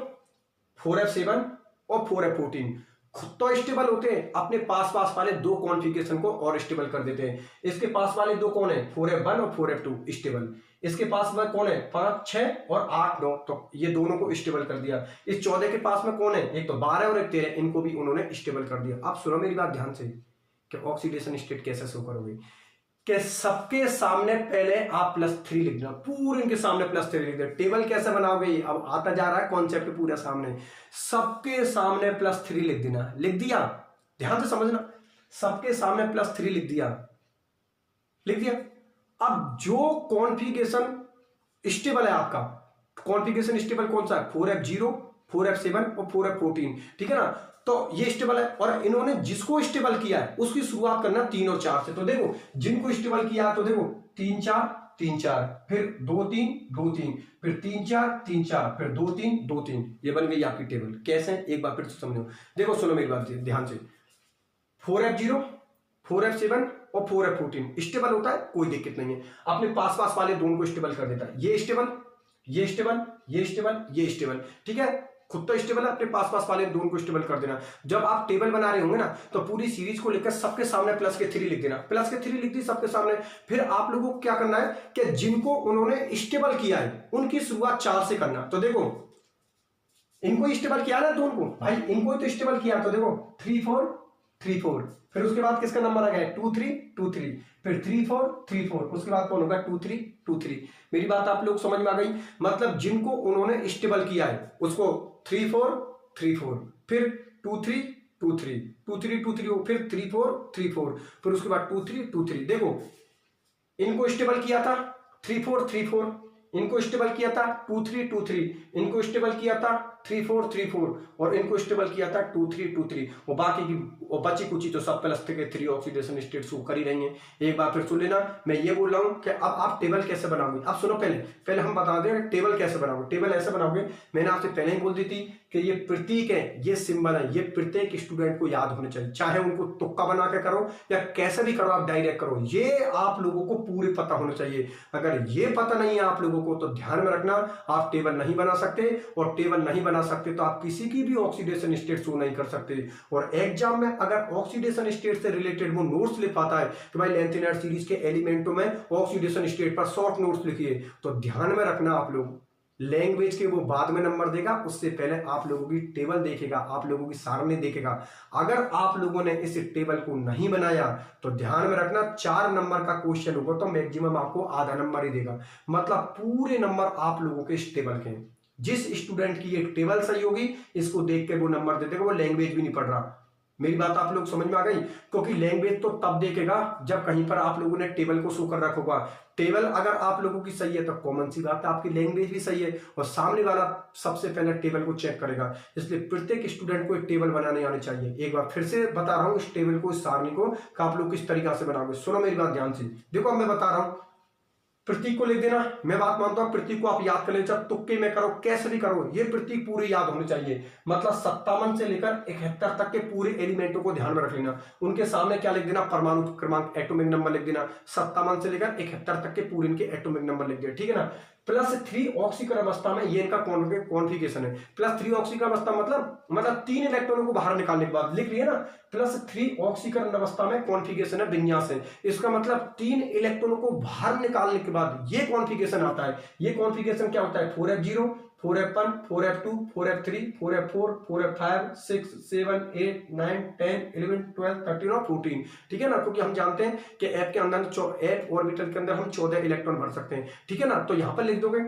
Speaker 1: 4F7 और 4F14 खुद तो स्टेबल होते हैं, अपने पास वाले दो कॉन्फ़िगरेशन को और स्टेबल कर देते हैं। इसके पास वाले दो कौन है? 4F1 और 4F2 स्टेबल। इसके पास में कौन है? 5, 6 और 8, 9, तो ये दोनों को स्टेबल कर दिया। इस 14 के पास में कौन है? एक तो 12 और एक 13, इनको भी उन्होंने स्टेबल कर दिया। अब सुनो मेरी बात ध्यान से कि ऑक्सीडेशन स्टेट कैसे शो करोगे। कि सबके सामने पहले आप +3 लिख देना, पूरे इनके सामने +3 लिख देना। टेबल कैसे बनाओगे? अब आता जा रहा है कॉन्सेप्ट पूरा सामने। सबके सामने +3 लिख देना। लिख दिया? ध्यान से समझना, सबके सामने +3 लिख दिया, लिख दिया। अब जो कॉन्फ़िगरेशन स्टेबल है आपका, कॉन्फ़िगरेशन स्टेबल कौन सा है? 4F0, 4F7 और 4F14, ठीक है ना। तो ये स्टेबल है, और इन्होंने जिसको स्टेबल किया है उसकी शुरुआत करना 3 और 4 से। तो देखो जिनको स्टेबल किया है, तो देखो 3 4 3 4, फिर 2 3 2 3, फिर 3 4 3 4, फिर 2 3 2 3, ये बन गई आपकी टेबल। कैसे? एक बार फिर से समझो। देखो सुनो मेरी बात ध्यान से। 4F0, 4F7 और 4F14 स्टेबल होता है, कोई दिक्कत नहीं है, अपने पास वाले दोनों को स्टेबल कर देता है। ये स्टेबल, ये स्टेबल, ये स्टेबल, ये स्टेबल, ठीक है। खुद तो स्टेबल है, अपने पास वाले दोनों को स्टेबल कर देना। जब आप टेबल बना रहे होंगे ना, तो पूरी सीरीज को लेकर सबके सामने +3 लिख देना। +3 लिख दी सबके सामने। फिर आप लोगों को क्या करना है कि जिनको उन्होंने स्टेबल किया है उनकी शुरुआत 4 से करना। तो देखो इनको स्टेबल किया ना दोनों को, भाई इनको तो स्टेबल किया, तो देखो 3 4 3 4, फिर उसके बाद किसका नंबर आ गया? 2 3 2 3, फिर 3 4 3 4, उसके बाद कौन होगा? 2 3 2 3। मेरी बात आप लोग समझ में आ गई? मतलब जिनको उन्होंने स्टेबल किया है उसको 3 4 3 4, फिर 2 3 2 3 2 3 2 3, फिर 3 4 3 4, फिर उसके बाद 2 3 2 3। देखो इनको स्टेबल किया था 3 4 3 4, इनको स्टेबल किया था 2 3 2 3, इनको स्टेबल किया था 3 4 3 4, और इनको स्टेबल किया था 2 3 2 3। वो बाकी की वो बची कुची तो सब +3 ऑक्सीडेशन स्टेट शो कर ही रही हैं। एक बार फिर सुन लेना, मैं ये बोल रहा हूं कि अब आप टेबल कैसे बनाओगे। अब सुनो, पहले हम बता दें टेबल कैसे बनाओगे। टेबल ऐसे बनाओगे, मैंने आपसे पहले ही बोल दी थी कि ये प्रतीक है, ये सिंबल है, ये प्रत्येक स्टूडेंट को याद होने चाहिए, चाहे उनको तुक्का बना के करो या कैसे भी करो, आप डायरेक्ट करो, ये आप लोगों को पूरे पता होना चाहिए। अगर ये पता नहीं है आप लोगों को, तो ध्यान में रखना, आप टेबल नहीं बना सकते, और टेबल नहीं बना सकते तो आप किसी की भी ऑक्सीडेशन स्टेट शो नहीं कर सकते। और एग्जाम में अगर ऑक्सीडेशन स्टेट से रिलेटेड वो नोट्स लिख पाता है कि भाई लेंथिनर सीरीज के एलिमेंटों में ऑक्सीडेशन स्टेट पर शॉर्ट नोट्स लिखिए, तो ध्यान में रखना आप लोग, लैंग्वेज के वो बाद में नंबर देगा, उससे पहले आप लोगों की टेबल देखेगा, आप लोगों की सारणी देखेगा। अगर आप लोगों ने इस टेबल को नहीं बनाया तो ध्यान में रखना 4 नंबर का क्वेश्चन होगा तो मैक्सिमम आपको आधा नंबर ही देगा, मतलब पूरे नंबर आप लोगों के इस टेबल के। जिस स्टूडेंट की ये टेबल सही होगी इसको देख के वो नंबर दे देगा, वो लैंग्वेज भी नहीं पढ़ रहा। मेरी बात आप लोग समझ में आ गई? क्योंकि लैंग्वेज तो तब देखेगा जब कहीं पर आप लोगों ने टेबल को शो कर रखा होगा। टेबल अगर आप लोगों की सही है तो कॉमन सी बात है आपकी लैंग्वेज भी सही है, और सामने वाला सबसे पहले टेबल को चेक करेगा। इसलिए प्रत्येक स्टूडेंट को एक टेबल बनाने आनी चाहिए। एक बार फिर से बता रहा हूं इस टेबल को, इस सारणी को कि आप लोग किस तरीका से बनाओगे। सुनो मेरी बात ध्यान से, देखो अब मैं बता रहा हूं, प्रतीक को लिख देना। मैं बात मानता हूं प्रतीक को आप याद कर ले, चाहे तुक्के में करो कैसे भी करो, ये प्रतीक पूरे याद होने चाहिए। मतलब 57 से लेकर 71 तक के पूरे एलिमेंटों को ध्यान में रख लेना। उनके सामने क्या लिख देना, परमाणु क्रमांक, एटॉमिक नंबर लिख देना। 57 से लेकर 71 तक के पूरे इनके एटॉमिक नंबर लिख दिया, ठीक है ना। +3 ऑक्सीकरण अवस्था में ये इनका कॉन्फ़िगरेशन है। +3 ऑक्सीकरण अवस्था मतलब 3 इलेक्ट्रॉनों को बाहर निकालने के बाद लिख लिया ना, +3 ऑक्सीकरण अवस्था में कॉन्फ़िगरेशन है, विन्यास है। इसका मतलब 3 इलेक्ट्रॉनों को बाहर निकालने के बाद ये कॉन्फ़िगरेशन आता है। ये कॉन्फ़िगरेशन क्या होता है, 4f0, 4f1, 4f2, 4f3, 4f4, 4f5, 6, 7, 8, 9, 10, 11, 12, 13 और 14, ठीक है ना। क्योंकि हम जानते हैं कि एफ के अंदर एफ ऑर्बिटल के अंदर हम 14 इलेक्ट्रॉन भर सकते हैं, ठीक है ना। तो यहां पर लिख दोगे,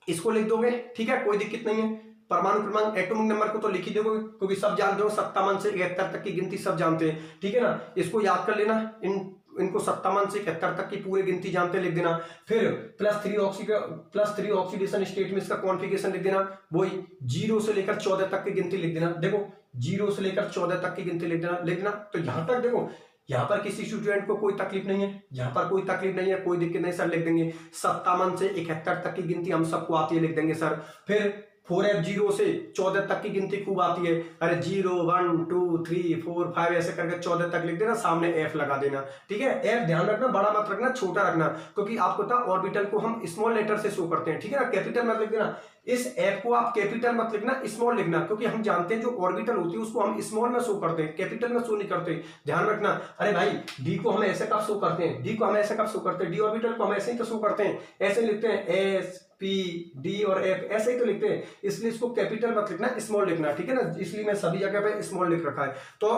Speaker 1: इसको लिख दोगे, ठीक है, कोई दिक्कत नहीं है। परमाणु क्रमांक, एटॉमिक नंबर को तो लिख ही दोगे क्योंकि सब जानते हो 57 से 71 तक की गिनती सब जानते हैं, ठीक है ना। इसको याद कर लेना, इनको 57 से 71 तक की पूरी गिनती जानते लिख देना। फिर +3 ऑक्सीडेशन स्टेट में इसका कॉन्फ़िगरेशन लिख देना, वही 0 से लेकर 14 तक की गिनती लिख देना। देखो 0 से लेकर 14 तक की गिनती लिखना। तो यहां तक देखो, यहां पर किसी स्टूडेंट को कोई तकलीफ नहीं है, यहां पर कोई तकलीफ नहीं है, कोई दिक्कत नहीं सर, लिख देंगे। 57 से 71 तक की गिनती हम सबको आती है, लिख देंगे सर। फिर 4f0 से 14 तक की गिनती खूब आती है, अरे 0, 1, 2, 3, 4, 5 ऐसे करके 14 तक लिख देना, सामने f लगा देना, ठीक है। f ध्यान रखना, बड़ा मत रखना, छोटा रखना, क्योंकि आपको पता ऑर्बिटल को हम स्मॉल लेटर से शो करते हैं, ठीक है ना। कैपिटल मत लिख देना, इस f को आप कैपिटल मत लिखना, स्मॉल लिखना, क्योंकि हम जानते हैं जो ऑर्बिटल होती है उसको हम स्मॉल में शो करते हैं, कैपिटल में शो नहीं करते, ध्यान रखना। अरे भाई डी को हम ऐसे कब शो करते हैं, डी को हम ऐसे कब शो करते हैं, डी ऑर्बिटल को हम ऐसे ही तो शो करते हैं, ऐसे लिखते हैं, एस पी डी और एफ ऐसे ही तो लिखते हैं। इसलिए इसको कैपिटल मत लिखना, स्मॉल लिखना, ठीक है ना। इसलिए मैं सभी जगह पे स्मॉल लिख रखा है। तो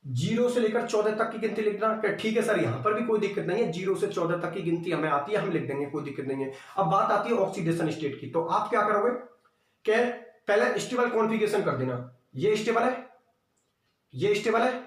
Speaker 1: 0 से लेकर 14 तक की गिनती लिखना, ठीक है सर, यहां पर भी कोई दिक्कत नहीं है, 0 से 14 तक की गिनती हमें आती है, हम लिख देंगे, कोई दिक्कत नहीं है। अब बात आती है ऑक्सीडेशन स्टेट की, तो आप क्या करोगे कि पहले स्टेबल कॉन्फ़िगरेशन कर देना। ये स्टेबल है, ये स्टेबल है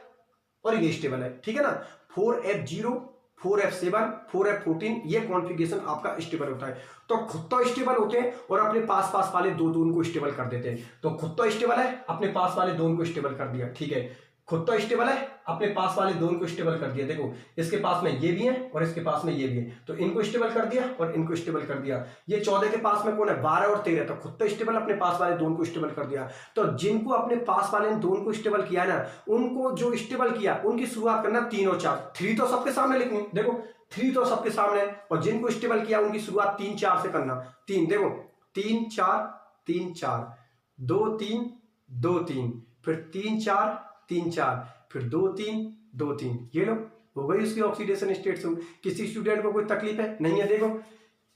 Speaker 1: और ये स्टेबल है, ठीक है ना। 4f0, 4f7, 4f14 ये कॉन्फ़िगरेशन आपका स्टेबल होता है। तो खुद तो स्टेबल होते हैं और अपने पास पास वाले दो को स्टेबल कर देते हैं। तो खुद तो स्टेबल है, अपने पास वाले दोनों को स्टेबल कर दिया, ठीक है। खुद तो स्टेबल है, अपने पास वाले दोनों को स्टेबल कर दिया। देखो इसके पास में ये भी है और इसके पास में ये भी है, तो इनको स्टेबल कर दिया और इनको स्टेबल कर दिया। ये 14 के पास में कौन है, 12 और 13, तो खुद तो स्टेबल, अपने पास वाले दोनों को स्टेबल कर दिया। तो जिनको अपने पास वाले दोनों को स्टेबल किया ना, उनको जो स्टेबल किया उनकी शुरुआत करना 3 और 4, 3 तो सबके सामने लिखनी, देखो 3 तो सबके सामने, और जिनको स्टेबल किया उनकी शुरुआत 3, 4 से करना। 3 देखो, 3, 4, 3, 4, 2, 3, 2, 3, फिर 3, 4, 3, 4, फिर 2, 3, 2, 3, ये लो हो गई उसकी ऑक्सीडेशन स्टेट। किसी स्टूडेंट को कोई तकलीफ है नहीं है? देखो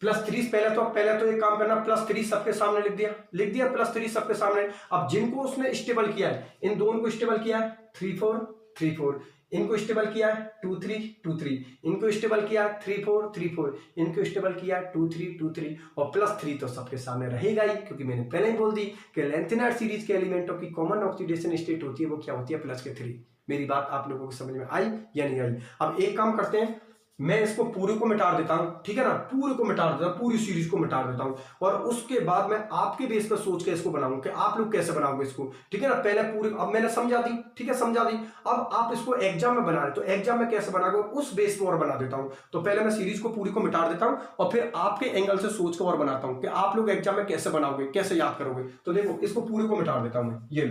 Speaker 1: +3 पहले तो एक काम करना, +3 सबके सामने लिख दिया +3 सबके सामने। अब जिनको उसने स्टेबल किया है, इन दोनों को स्टेबल किया है 3, 4, 3, 4, इनको स्टेबल किया है 2, 3, 2, 3, इनको स्टेबल किया है 3, 4, 3, 4, इनको स्टेबल किया है 2, 3, 2, 3, और +3 तो सबके सामने रहेगा ही, क्योंकि मैंने पहले ही बोल दी कि लेंथेनार्ड सीरीज के एलिमेंटों की कॉमन ऑक्सीडेशन स्टेट होती है, वो क्या होती है, +3। मेरी बात आप लोगों को समझ में आई या नहीं आई? अब एक काम करते हैं, मैं इसको पूरे को मिटा देता हूं, ठीक है ना, पूरे को मिटा देता हूं, पूरी सीरीज को मिटा देता हूं, और उसके बाद मैं आपके बेस पर सोच के इसको बनाऊंगा कि आप लोग कैसे बनाओगे इसको, ठीक है ना। पहले पूरे, अब मैंने समझा दी, ठीक है, समझा दी। अब आप इसको एग्जाम में बना रहे, तो एग्जाम में कैसे बनाओगे उस बेस पर और बना देता हूं। तो पहले मैं सीरीज को पूरी को मिटा देता हूं और फिर आपके एंगल से सोच कर और बनाता हूं कि आप लोग एग्जाम में कैसे बनाओगे, कैसे याद करोगे। तो देखो इसको पूरे को मिटा देता हूं मैं, ये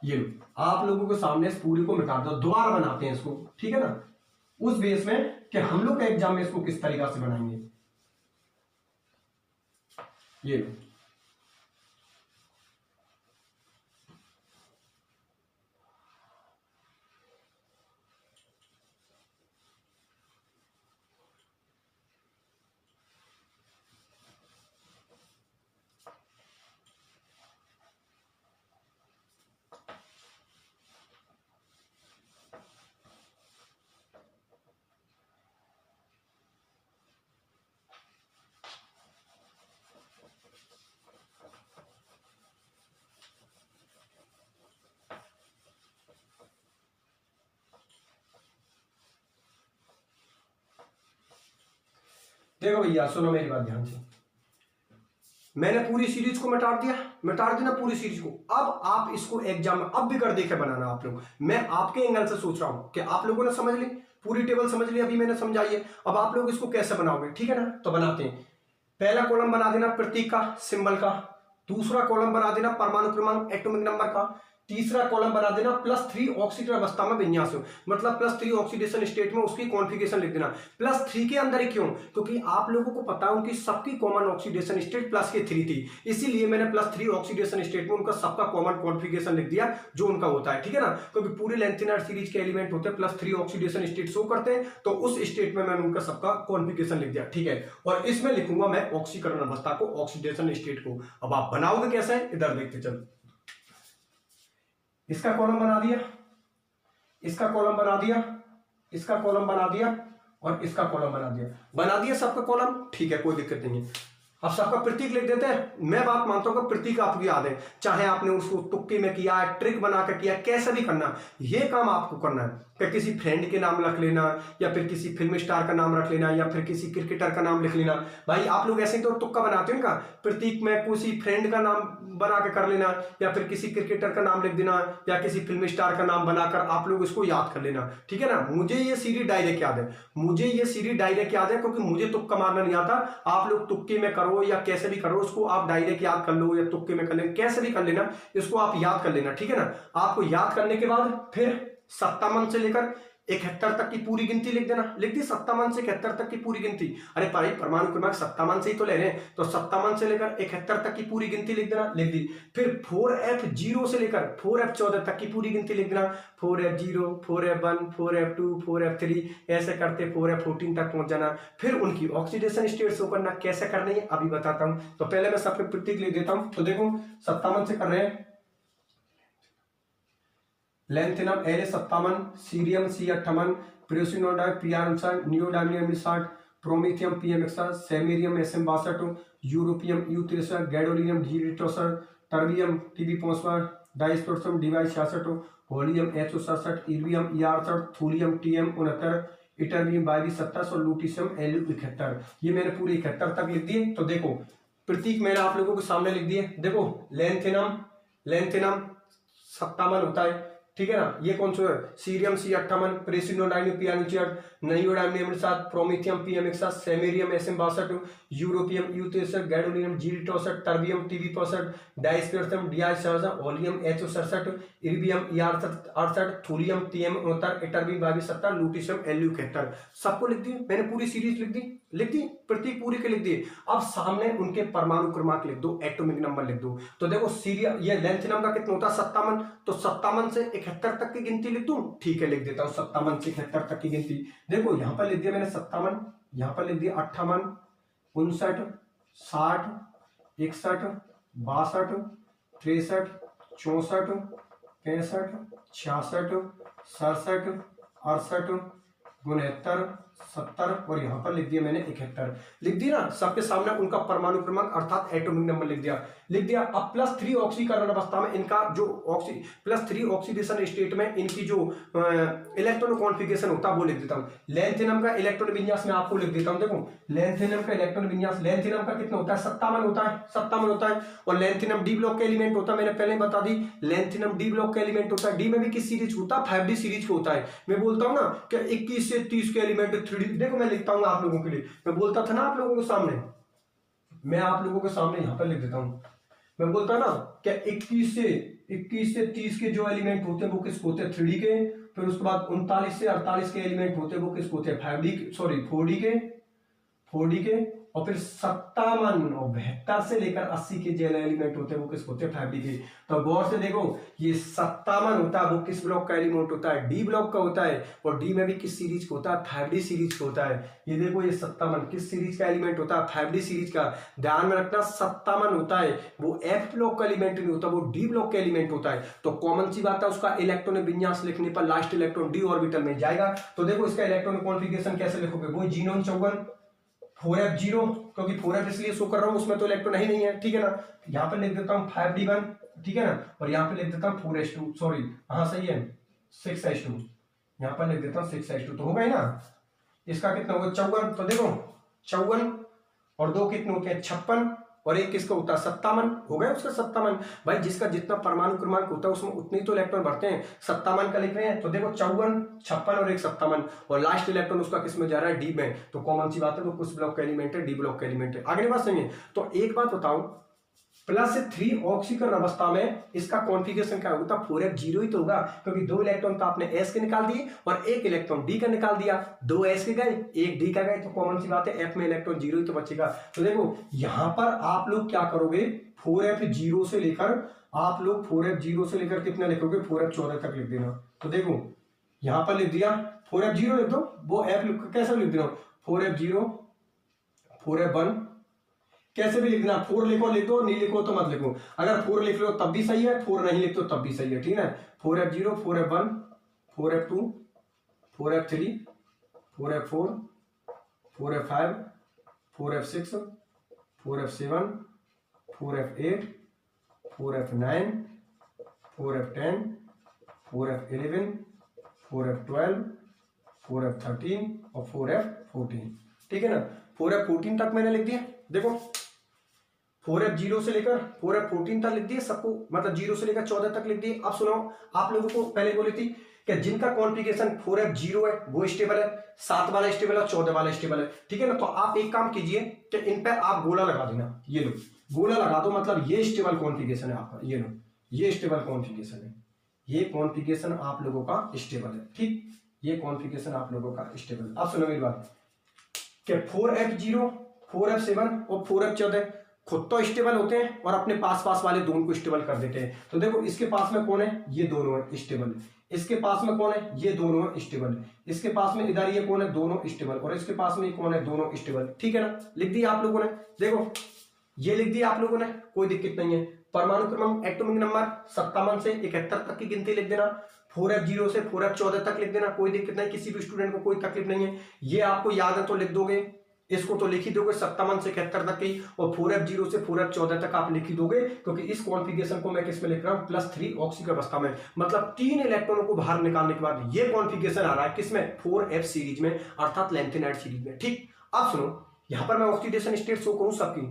Speaker 1: लो आप लोगों के सामने इस पूरी को मिटा दो, दोबारा बनाते हैं इसको, ठीक है ना, उस बेस में कि हम लोग एग्जाम में इसको किस तरीका से बनाएंगे। ये लो देखो भैया सुनो मेरी बात ध्यान से, मैंने पूरी सीरीज को मिटा दिया पूरी सीरीज को। अब आप इसको एग्जाम में अब भी कर देखे बनाना आप लोग। मैं आपके एंगल से सोच रहा हूं कि आप लोगों ने समझ ली, पूरी टेबल समझ ली, अभी मैंने समझाई है। अब आप लोग इसको कैसे बनाओगे, ठीक है ना? तो बनाते हैं। पहला कॉलम बना देना प्रतीक का, सिंबल का। दूसरा कॉलम बना देना परमाणु क्रमांक, एटॉमिक नंबर का। तीसरा कॉलम बना देना +3 ऑक्सीडेशन अवस्था में विन्यास हो, मतलब +3 ऑक्सीडेशन स्टेट में उसकी कॉन्फ़िगरेशन लिख देना। +3 के अंदर ही क्यों? क्योंकि आप लोगों को पता है कि सबकी कॉमन ऑक्सीडेशन स्टेट +3 थी, इसीलिए मैंने +3 ऑक्सीडेशन स्टेट में उनका सबका कॉमन कॉन्फ़िगरेशन लिख दिया जो उनका होता है, ठीक है ना? क्योंकि पूरे लेंथिनर सीरीज के एलिमेंट होते हैं +3 ऑक्सीडेशन स्टेट शो करते हैं, तो उस स्टेट में मैंने उनका सबका कॉन्फ़िगरेशन लिख दिया, ठीक है? और इसमें लिखूंगा मैं ऑक्सीकरण अवस्था को, ऑक्सीडेशन स्टेट को। अब आप बनाओगे कैसे, इधर देखते चलो। इसका कॉलम बना दिया, इसका कॉलम बना दिया, इसका कॉलम बना दिया और इसका कॉलम बना दिया सबका कॉलम, ठीक है, कोई दिक्कत नहीं है। अब सबका प्रतीक लिख देते हैं। मैं बात मानता हूं कि प्रतीक आपको याद है, चाहे आपने उसको तुक्के में किया, ट्रिक बना कर किया, कैसे भी करना, ये काम आपको करना है। कि किसी फ्रेंड के नाम रख लेना, या फिर किसी फिल्म स्टार का नाम रख लेना, या फिर किसी क्रिकेटर का नाम लिख लेना। भाई आप लोग ऐसे ही तो तुक्का बनाते हो इनका, प्रतीक में किसी फ्रेंड का नाम बना के कर लेना, या फिर किसी क्रिकेटर का नाम लिख देना, या किसी फिल्म स्टार का नाम बनाकर आप लोग इसको याद कर लेना, ठीक है ना? मुझे ये सीरीज डायरेक्ट याद है, मुझे ये सीरीज डायरेक्ट याद है, क्योंकि मुझे तुक्का मारना नहीं आता। आप लोग तुक्के में करो या कैसे भी करो, उसको आप डायरेक्ट याद कर लो या तुक्के में कर लेना, कैसे भी कर लेना, इसको आप याद कर लेना, ठीक है ना? आपको याद करने के बाद फिर 57 से लेकर 71 तक की पूरी गिनती लिख देना। लिख दी 57 से 71 तक की पूरी गिनती। अरे भाई परमाणु क्रमांक 57 से ही तो ले रहे हैं, तो 57 से लेकर 71 तक की पूरी गिनती लिख देना, लिख दी। फिर 4F0 से लेकर 4F14 तक की पूरी गिनती लिख देना। 4F0, 4F1, 4F2, 4F3 ऐसे करते 4F14 तक पहुंच जाना। फिर उनकी ऑक्सीडेशन स्टेट शो करना, कैसे करनी है अभी बताता हूं। तो पहले मैं सबके प्रतीक लिख देता हूं। तो देखो 57 से कर रहे हैं, lanthanum L57, cerium C58, praseodymium PR59, neodymium 60, promethium PM61, samarium SM62, europium U63, gadolinium D63, terbium TB65, dysprosium DY66, holmium HO67, erbium ER68, thulium TM69, ytterbium BY27 और लूटिशियम Lu71। ये मैंने पूरे 71 तक लिख दिए। तो देखो प्रतीक मैंने आप लोगों के सामने लिख दिए। देखो लेंथिनम 57 होता है, ठीक है ना? ये कौन सा है? Cerium C58, praseodymium PR59, neodymium 7, promethium PM61, samarium SM62, europium U63, gadolinium G63, terbium TB65, dysprosium DI67, holmium HO67, erbium ER68, thulium TM69, ytterbium BY27, lutetium Lu71। सबको लिख दी मैंने, पूरी सीरीज लिख दी, प्रतीक पूरी के लिख दिए। अब सामने उनके परमाणु क्रमांक लिख दो, एटॉमिक नंबर लिख दो। तो देखो सीरियम ये लेंथिनम का कितना होता है 57, तो 57 से 71 तक की गिनती लिख दूं, ठीक है लिख देता हूं 57 से 71 तक की गिनती। देखो यहां पर लिख दिया मैंने 57, यहां पर लिख दिया 58, 59, 60, 61, 62, 63, 64, 65, 66, 67, 68, 69, 70 और यहां पर लिख दिया मैंने 71। लिख दिया ना, सबके सामने उनका परमाणु क्रमांक अर्थात एटॉमिक नंबर लिख दिया। अब +3 ऑक्सीकरण अवस्था में इनका जो +3 ऑक्सीडेशन स्टेट में इनकी जो इलेक्ट्रॉन कॉन्फ़िगरेशन होता है वो लिख देता हूं। लेंथिनम का इलेक्ट्रॉन विन्यास मैं आपको लिख देता हूं। देखो लेंथिनम का इलेक्ट्रॉन विन्यास, लेंथिनम का कितना होता है 57 होता है। और लेंथिनम डी ब्लॉक का एलिमेंट होता है, मैंने पहले बता दी लेंथिनम डी ब्लॉक का एलिमेंट होता है। डी में भी किस सीरीज होता है? 5D सीरीज का होता है। मैं बोलता हूं ना कि 21 से 30 के एलिमेंट 3D, देखो मैं लिखता हूं आप लोगों के लिए, मैं बोलता था ना आप लोगों के सामने, मैं आप लोगों के सामने यहां पर लिख देता हूं। मैं बोलता ना कि 21 से 30 के जो एलिमेंट होते हैं वो किसको होते हैं 3D के। फिर उसके बाद 39 से 48 के एलिमेंट होते हैं वो किसको होते हैं 4D के। और फिर 57 और 72 से लेकर 80 के जो एलिमेंट होते हैं वो किसको होते हैं 5D के। तो गौर से देखो ये 57 होता है वो किस ब्लॉक का एलिमेंट होता है? डी ब्लॉक का होता है। और डी में भी किस सीरीज का होता है? 5D सीरीज का होता है। ये देखो ये 57 किस सीरीज का एलिमेंट होता है? 5D सीरीज का। ध्यान में रखना 57 होता है वो F ब्लॉक का एलिमेंट नहीं होता, वो डी ब्लॉक का एलिमेंट होता है। तो कॉमन सी बात है, उसका इलेक्ट्रॉन विन्यास लिखने पर लास्ट इलेक्ट्रॉन डी ऑर्बिटल में जाएगा। तो देखो इसका इलेक्ट्रॉन कॉन्फ़िगरेशन कैसे लिखोगे? वो जीनोन 54 4F0, क्योंकि 4F इसलिए शो कर रहा हूं उसमें तो इलेक्ट्रॉन नहीं है, ठीक है ना? यहां पर लिख देता हूं 5D1, ठीक है ना? और यहां पे लिख देता हूं 4H2, सॉरी हाँ सही है 6H2, यहां पर लिख देता हूं 6H2। तो हो गए ना, इसका कितना होगा 54। तो देखो 54 और 2 कितने होते हैं 56 और एक किसका होता है 57 हो गया उसका 57। भाई जिसका जितना परमाणु क्रमांक होता है उसमें उतनी तो इलेक्ट्रॉन भरते हैं, 57 का लिख रहे हैं तो देखो 54 56 और एक 57 और लास्ट इलेक्ट्रॉन उसका किस में जा रहा है डी में, तो कॉमन सी बात है, तो कुछ ब्लॉक का एलिमेंट है डी ब्लॉक का एलिमेंट है। आगे बात सुनिए, तो एक बात बताऊं +3 ऑक्सीकरण अवस्था में इसका कॉन्फ़िगरेशन क्या होगा, 4f0 ही तो होगा, क्योंकि 2 इलेक्ट्रॉन तो आपने s के निकाल दिए और एक इलेक्ट्रॉन d का निकाल दिया, 2 s के गए 1 d का गए, तो कॉमन सी बात है f में इलेक्ट्रॉन 0 ही तो बचेगा। तो देखो यहां पर आप लोग क्या करोगे 4f0 से लेकर आप लोग 4f0 से लेकर कितना लिखोगे 4f14 तक लिख देना। तो देखो यहां पर लिख दिया 4f0 लिख दो, वो f कैसे लिख देना 4f0 4f1 कैसे भी लिख देना, 4 लिखो लिख दो, नहीं लिखो तो मत लिखो, अगर 4 लिख लो तब भी सही है, 4 नहीं लिख दो तब भी सही है, ठीक है। 4f0 4f1 4f2 4f3 4f4 4f5 4f6 4f7 4f8 4f9 4f10 4f11 4f12 4f13 और 4f14, ठीक है ना। 4f14 तक मैंने लिख दिया, देखो 4f0 से लेकर 4f14 तक लिख दिए सबको, मतलब 0 से लेकर 14 तक लिख दिए। अब सुनो, आप लोगों को पहले बोली थी कि जिनका कॉन्फ़िगरेशन 4f0 है वो स्टेबल है, 7 वाला स्टेबल है, 14 वाला स्टेबल है, ठीक है ना। तो आप एक काम कीजिए कि इन पर आप गोला लगा देना, ये लो गोला लगा दो, मतलब ये स्टेबल कॉन्फ़िगरेशन है आपका, ये लो ये स्टेबल कॉन्फ़िगरेशन है, ये कॉन्फ़िगरेशन आप लोगों का स्टेबल है, ठीक, ये कॉन्फ़िगरेशन आप लोगों का स्टेबल। अब सुनो मेरी बात कि 4f0 4f7 और 4f14 खुद तो स्टेबल होते हैं और अपने पास पास वाले दोनों को स्टेबल कर देते हैं। तो देखो इसके पास में कौन है, ये दोनों है स्टेबल, इसके पास में कौन है, ये दोनों है स्टेबल, इसके पास में इधर ये कौन है, दोनों स्टेबल, और इसके पास में कौन है, दोनों स्टेबल, ठीक है ना। लिख दिया आप लोगों ने, देखो ये लिख दिया आप लोगों ने, कोई दिक्कत नहीं है। परमाणु क्रमांक एटॉमिक नंबर 57 से 71 तक की गिनती लिख देना, 4f0 से 4f14 तक लिख देना, कोई दिक्कत नहीं, किसी भी स्टूडेंट को कोई तकलीफ नहीं है। ये आपको याद है तो लिख दोगे, इसको तो लिख ही दोगे 57 से 71 तक की, और 4f0 से 4f14 तक आप लिख ही दोगे, क्योंकि इस कॉन्फ़िगरेशन को मैं किस में लिख रहा हूं +3 ऑक्सीकरण अवस्था में, मतलब 3 इलेक्ट्रॉनों को बाहर निकालने के बाद ये कॉन्फ़िगरेशन आ रहा है किसमें 4f सीरीज में, अर्थात लैंथेनाइड सीरीज में, ठीक। अब सुनो, यहां पर मैं ऑक्सीडेशन स्टेट शो करूं सबकी,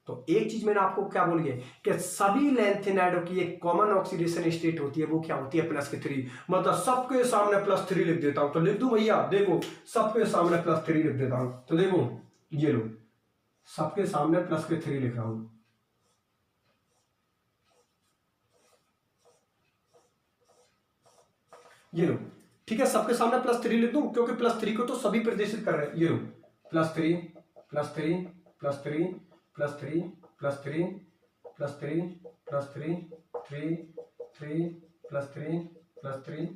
Speaker 1: तो एक चीज मैंने आपको क्या बोली है कि सभी लैंथेनाइडों की एक कॉमन ऑक्सीडेशन स्टेट होती है, वो क्या होती है +3, मतलब सबके सामने +3 लिख देता हूं, तो लिख दूं भैया, देखो सबके सामने +3 लिख देता हूं, तो देखो ये लो सबके सामने +3 लिख रहा हूं, ये लो, ठीक है, सबके सामने +3 लिख दूं, क्योंकि +3 को तो सभी प्रदर्शित कर रहे हैं, ये लो +3 +3 +3 +3 +3 +3 +3 3 3 +3 +3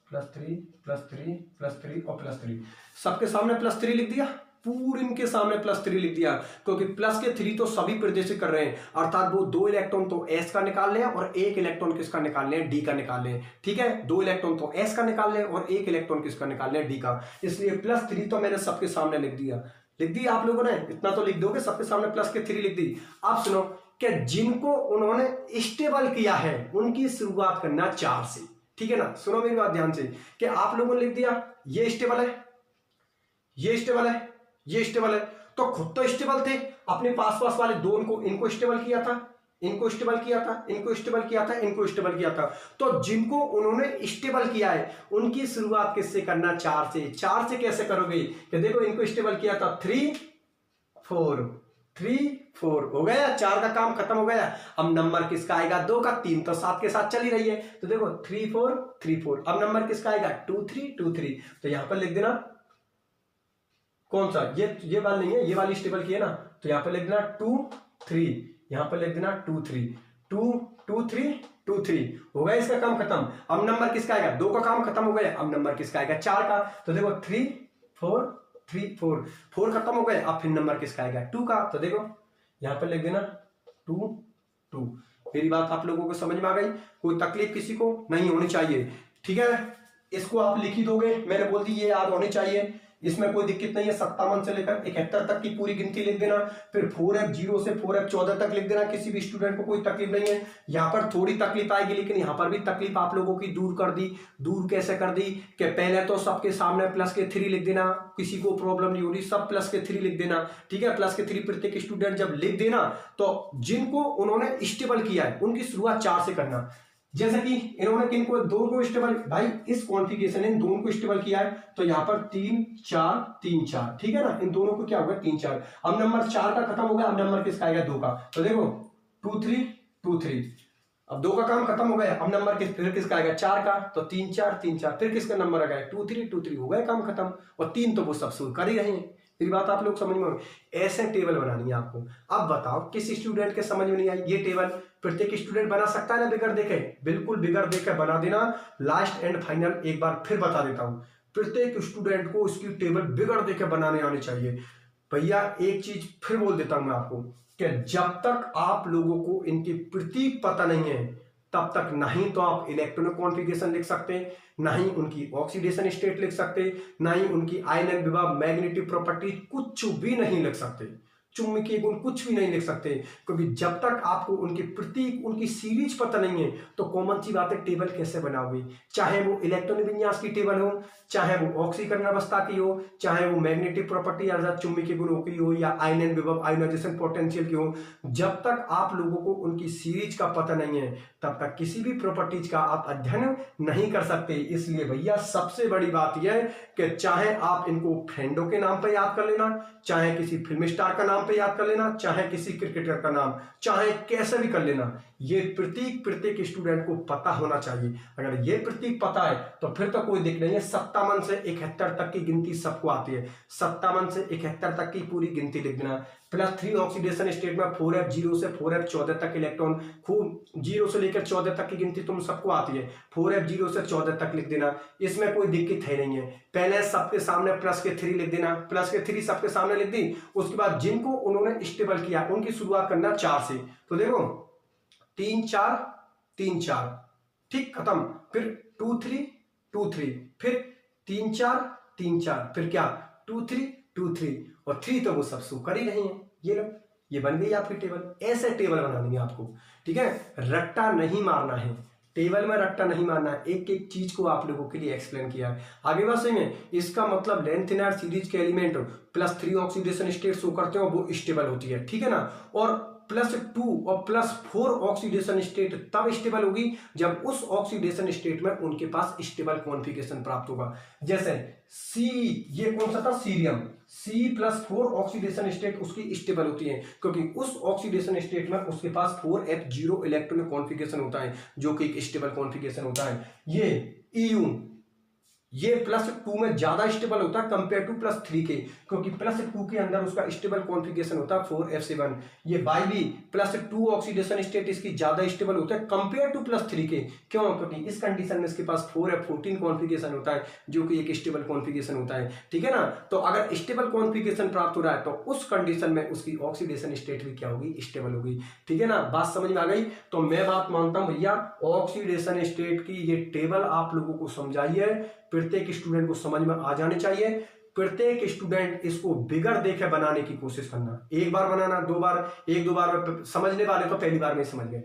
Speaker 1: +3 +3 +3 और +3, सबके सामने +3 लिख दिया, पूरे इनके सामने +3 लिख दिया, क्योंकि प्लस के 3 तो सभी प्रदर्शित कर रहे हैं, अर्थात वो 2 इलेक्ट्रॉन तो s का निकाल लें और 1 इलेक्ट्रॉन किसका निकाल लें, d का निकाल लें, ठीक है। 2 इलेक्ट्रॉन तो s का निकाल लें और 1 इलेक्ट्रॉन किसका निकाल लें, d का, इसलिए +3 तो मैंने सबके सामने लिख दिया आप लोगों ने, इतना तो लिख दोगे, सबके सामने +3 लिख दी। अब सुनो कि जिनको उन्होंने स्टेबल किया है उनकी शुरुआत करना 4 से, ठीक है ना। सुनो मेरी बात ध्यान से कि आप लोगों ने लिख दिया ये स्टेबल है, ये स्टेबल है, ये स्टेबल है, तो खुद तो स्टेबल थे, अपने पास पास वाले दो इनको स्टेबल किया था, इनको स्टेबल किया था, इनको स्टेबल किया था, इनको स्टेबल किया था, तो जिनको उन्होंने स्टेबल किया है उनकी शुरुआत किससे करना 4 से। 4 से कैसे करोगे कि देखो इनको स्टेबल किया था 3 4 3 4 हो गया, 4 का काम खत्म हो गया। अब नंबर किसका आएगा 2 का, 3 तो 7 के साथ चल ही रही है, तो देखो 3 4 3 4, अब नंबर किसका आएगा 2 3 2 3, तो यहां पर लिख देना कौन सा, ये वाली नहीं है, ये वाली स्टेबल की है ना, तो यहां पर लिख देना 2 3, यहां पर लिख देना 2 3 2 2 3 2 3, हो गया इसका काम खत्म। अब नंबर किसका आएगा, 2 का काम खत्म हो गया, अब नंबर किसका आएगा 4 का, तो देखो 3 4 3 4 4 खत्म हो गए, अब फिर नंबर किसका आएगा 2 का, तो देखो यहां पर लिख देना 2 2। मेरी बात आप लोगों को समझ में आ गई, कोई तकलीफ किसी को नहीं होनी चाहिए, ठीक है। इसको आप लिख ही दोगे, मैंने बोल दी ये याद होनी चाहिए, इसमें कोई दिक्कत नहीं है। 57 से लेकर 71 तक की पूरी गिनती लिख देना, फिर 4F0 से 4F14 तक लिख देना, किसी भी स्टूडेंट को कोई तकलीफ नहीं है। यहाँ पर थोड़ी तकलीफ आएगी, लेकिन यहाँ पर भी तकलीफ आप लोगों की दूर कर दी। दूर कैसे कर दी कि पहले तो सबके सामने प्लस के 3 लिख देना, किसी को प्रॉब्लम नहीं हो रही, सब प्लस के 3 लिख देना, ठीक है। प्लस के 3 प्रत्येक स्टूडेंट जब लिख देना तो जिनको उन्होंने स्टेबल किया है उनकी शुरुआत 4 से करना। जैसे कि इन्होंने किनको, दो को स्टेबल, भाई इस कॉन्फ़िगरेशन इन दोनों को स्टेबल किया है तो यहां पर 3 4 3 4, ठीक है ना। इन दोनों को क्या होगा 3 4। अब नंबर 4 का खत्म हो गया, अब नंबर किसका आएगा 2 का। तो देखो 2 3 2 3, अब 2 का काम खत्म हो गया, अब नंबर फिर किसका आएगा 4 का, तो 3 4 3 4, फिर किसका नंबर आ गया 2 3 2 3, हो गया काम खत्म। और 3 तो वो सब शुरू कर ही रहे हैं। मेरी बात आप लोग समझ में, ऐसे टेबल बनानी है आपको। अब बताओ किस स्टूडेंट के समझ में नहीं आई ये टेबल? प्रत्येक स्टूडेंट बना सकता है ना बिगड़ देखे? बिल्कुल बिगड़ देकर बना देना। लास्ट एंड फाइनल एक बार फिर बता देता हूं, प्रत्येक स्टूडेंट को इसकी टेबल बिगड़ देकर बनाने आनी चाहिए। भैया एक चीज फिर बोल देता हूं मैं आपको कि जब तक आप लोगों को इनकी प्रतीक पता नहीं है तब तक नहीं तो आप इलेक्ट्रॉनिक कॉन्फ़िगरेशन लिख सकते, ना ही उनकी ऑक्सीडेशन स्टेट लिख सकते, ना ही उनकी आयनन विभव, मैग्नेटिक प्रॉपर्टी, कुछ भी नहीं लिख सकते। चुंबकीय गुण कुछ भी नहीं लिख सकते, क्योंकि जब तक आपको उनके प्रतीक, उनकी सीरीज पता नहीं है तो कॉमन सी बात है टेबल कैसे बनाओगे? चाहे वो इलेक्ट्रॉनिक विन्यास की टेबल हो, चाहे वो ऑक्सीकरण अवस्था की हो, चाहे वो मैग्नेटिक प्रॉपर्टी अर्थात चुंबकीय गुणों की हो, या आयनन विभव आयोनाइजेशन पोटेंशियल की हो, जब तक आप लोगों को उनकी सीरीज का पता नहीं है तब तक किसी भी प्रॉपर्टीज का आप अध्ययन नहीं कर सकते। इसलिए भैया सबसे बड़ी बात यह है कि चाहे आप इनको फ्रेंडों के नाम पर याद कर लेना, चाहे किसी फिल्म स्टार का नाम पे याद कर लेना, चाहे किसी क्रिकेटर का नाम, चाहे कैसे भी कर लेना, ये प्रतीक प्रत्येक स्टूडेंट को पता होना चाहिए। अगर ये प्रतीक पता है तो फिर तो कोई दिक्कत नहीं है। 57 से 71 तक की गिनती सबको आती है। 57 से 71 तक की पूरी गिनती लिख देना। +3 ऑक्सीडेशन स्टेट में 4F0 से 4F14 तक इलेक्ट्रॉन, खूब 0 से लेकर 14 तक की गिनती तुम सबको आती है। 4F0 से 14 तक लिख देना, इसमें कोई दिक्कत है नहीं है। पहले सबके सामने प्लस के 3 लिख देना, प्लस के 3 सबके सामने लिख दी। उसके बाद जिनको उन्होंने स्टेबल किया उनकी शुरुआत करना 4 से। तो देखो 3 4 3 4, ठीक, खत्म। फिर 2 3 2 3, फिर 3 4 3 4, फिर क्या 2 3 2 3, और 3 तो वो सब शुरू कर ही रहे हैं। ये लो, ये बन गई आपकी टेबल। ऐसे टेबल बनानी है आपको, ठीक है। रट्टा नहीं मारना है, टेबल में रट्टा नहीं मारना है। एक एक चीज को आप लोगों के लिए एक्सप्लेन किया है। आगे बात सही में, इसका मतलब लेंथिनर सीरीज के एलिमेंट +3 ऑक्सीडेशन स्टेट शो करते हैं और वो स्टेबल होती है, ठीक है ना। और +2 और +4 ऑक्सीडेशन स्टेट तब स्टेबल होगी जब उस ऑक्सीडेशन स्टेट में उनके पास स्टेबल कॉन्फ़िगरेशन प्राप्त होगा। जैसे सी, ये कौन सा था, सीरियम, C+4 ऑक्सीडेशन स्टेट उसकी स्टेबल होती है, क्योंकि उस ऑक्सीडेशन स्टेट में उसके पास 4F0 इलेक्ट्रॉनिक कॉन्फ़िगरेशन होता है, जो कि एक स्टेबल कॉन्फ़िगरेशन होता है। ये EU, ये +2 में ज्यादा स्टेबल होता है कंपेयर टू +3 के, क्योंकि +2 के अंदर उसका स्टेबल कॉन्फ़िगरेशन होता है 4F7। ये YB +2 ऑक्सीडेशन स्टेट इसकी ज्यादा स्टेबल होता है कंपेयर टू +3 के। क्यों? क्योंकि इस कंडीशन में इसके पास 4F14 कॉन्फ़िगरेशन होता है, जो कि एक स्टेबल कॉन्फ़िगरेशन होता है, ठीक है ना। तो अगर स्टेबल कॉन्फ़िगरेशन प्राप्त हो रहा है तो उस कंडीशन में उसकी ऑक्सीडेशन स्टेट भी क्या होगी, स्टेबल होगी, ठीक है ना। बात समझ में आ गई? तो मैं बात मानता हूं भैया, ऑक्सीडेशन स्टेट की ये टेबल आप लोगों को समझाइए, प्रत्येक स्टूडेंट को समझ में आ जानी चाहिए। प्रत्येक स्टूडेंट इसको बिगड़ देखे बनाने की कोशिश करना, एक बार बनाना, 2 बार, 1-2 बार। समझने वाले तो पहली बार में समझ गए।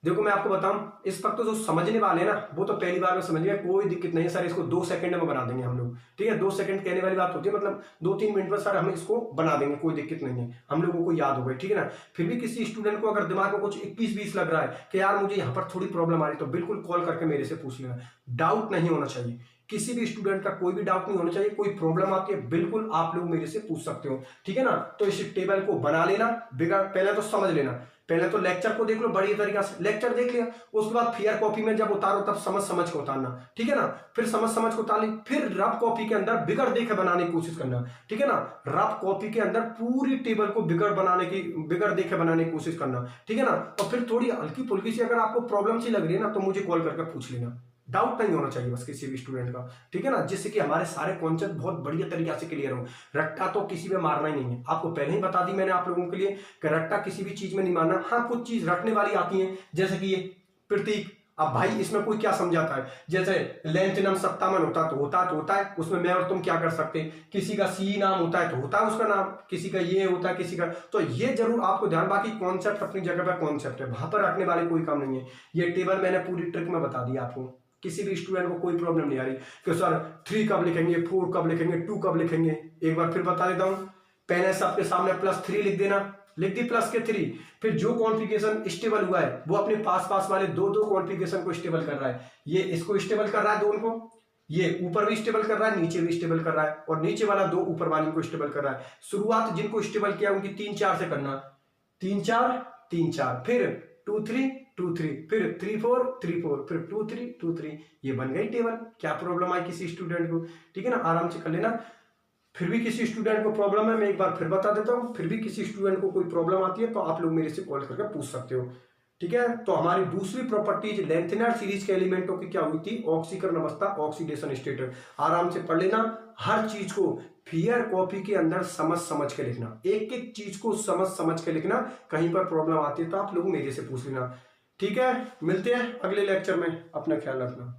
Speaker 1: देखो मैं आपको बताऊं, इस वक्त तो जो समझने वाले ना वो तो पहली बार में समझ गए, कोई दिक्कत नहीं है सर, इसको 2 सेकंड में बना देंगे हम लोग, ठीक है। 2 सेकंड कहने वाली बात होती है, मतलब 2-3 मिनट में सर हम इसको बना देंगे, कोई दिक्कत नहीं है, हम लोगों को याद हो गई, ठीक है ना। फिर भी किसी स्टूडेंट को अगर दिमाग में कुछ 21-20 लग रहा है कि यार मुझे यहाँ पर थोड़ी प्रॉब्लम आ रही, तो बिल्कुल कॉल करके मेरे से पूछ लेना। डाउट नहीं होना चाहिए, किसी भी स्टूडेंट का कोई भी डाउट नहीं होना चाहिए। कोई प्रॉब्लम आती है बिल्कुल आप लोग मेरे से पूछ सकते हो, ठीक है ना। तो इस टेबल को बना लेना, बिगड़ पहले तो समझ लेना, पहले तो लेक्चर को देख लो बढ़िया तरीका से, लेक्चर देख लिया, उसके बाद फियर कॉपी में जब उतारो तब समझ के उतारना, ठीक है ना। फिर समझ को उतार ली, फिर रफ कॉपी के अंदर बिगड़ देखे बनाने की कोशिश करना, ठीक है ना। रफ कॉपी के अंदर पूरी टेबल को बिगड़ देखे बनाने की कोशिश करना, ठीक है ना। और फिर थोड़ी हल्की फुल्की सी अगर आपको प्रॉब्लम सी लग रही है ना तो मुझे कॉल करके पूछ लेना, डाउट नहीं होना चाहिए बस किसी भी स्टूडेंट का, ठीक है ना, जिससे कि हमारे सारे कॉन्सेप्ट बहुत बढ़िया तरीके से क्लियर हो। रट्टा तो किसी में मारना ही नहीं है, आपको पहले ही बता दी मैंने आप लोगों के लिए कि रट्टा किसी भी चीज में नहीं मारना। हाँ, कुछ चीज रटने वाली आती है, जैसे कि ये प्रतीक, अब भाई इसमें कोई क्या समझाता है, जैसे लेंथिनम 57 होता है, उसमें मैं और तुम क्या कर सकते हैं, किसी का सी नाम होता है तो होता है उसका नाम, किसी का ये होता है किसी का, तो ये जरूर आपको ध्यान, बाकी कॉन्सेप्ट अपनी जगह पर कॉन्सेप्ट है, वहां पर रखने वाले कोई काम नहीं है। ये टेबल मैंने पूरी ट्रिक में बता दी आपको, किसी भी स्टूडेंट को कोई प्रॉब्लम नहीं आ रही कि सर 3 कब लिखेंगे, 4 कब लिखेंगे, 2 कब लिखेंगे। एक बार फिर बता देता हूं, पेन है सबके सामने, +3 लिख देना, लिख दी प्लस के 3, फिर जो कॉन्फ़िगरेशन स्टेबल हुआ है वो अपने पास वाले दो कॉन्फ़िगरेशन को स्टेबल कर रहा है, ये इसको स्टेबल कर रहा है दोनों को, ये ऊपर भी स्टेबल कर रहा है, नीचे भी स्टेबल कर रहा है, और नीचे वाला 2 ऊपर वाले को स्टेबल कर रहा है। शुरुआत जिनको स्टेबल किया उनकी 3-4 से करना, 3-4 3-4, फिर 2-3 2-3, फिर 3-4 3-4, फिर 2-3 2-3, ये बन गई टेबल। क्या प्रॉब्लम आई किसी स्टूडेंट को, ठीक है ना, आराम से कर लेना। फिर भी किसी स्टूडेंट को प्रॉब्लम है, मैं एक बार फिर बता देता हूं, फिर भी किसी स्टूडेंट को कोई प्रॉब्लम आती है तो आप लोग मेरे से कॉल करके पूछ सकते हो, ठीक है। तो हमारी दूसरी प्रॉपर्टीज लेंथेनर सीरीज के एलिमेंटों की क्या हुई थी, ऑक्सीकरण अवस्था, ऑक्सीडेशन स्टेट। आराम से पढ़ लेना, हर चीज को फियर कॉपी के अंदर समझ के लिखना, एक एक चीज को समझ के लिखना, कहीं पर प्रॉब्लम आती है तो आप लोग मेरे से पूछ लेना, ठीक है। मिलते हैं अगले लेक्चर में, अपना ख्याल रखना।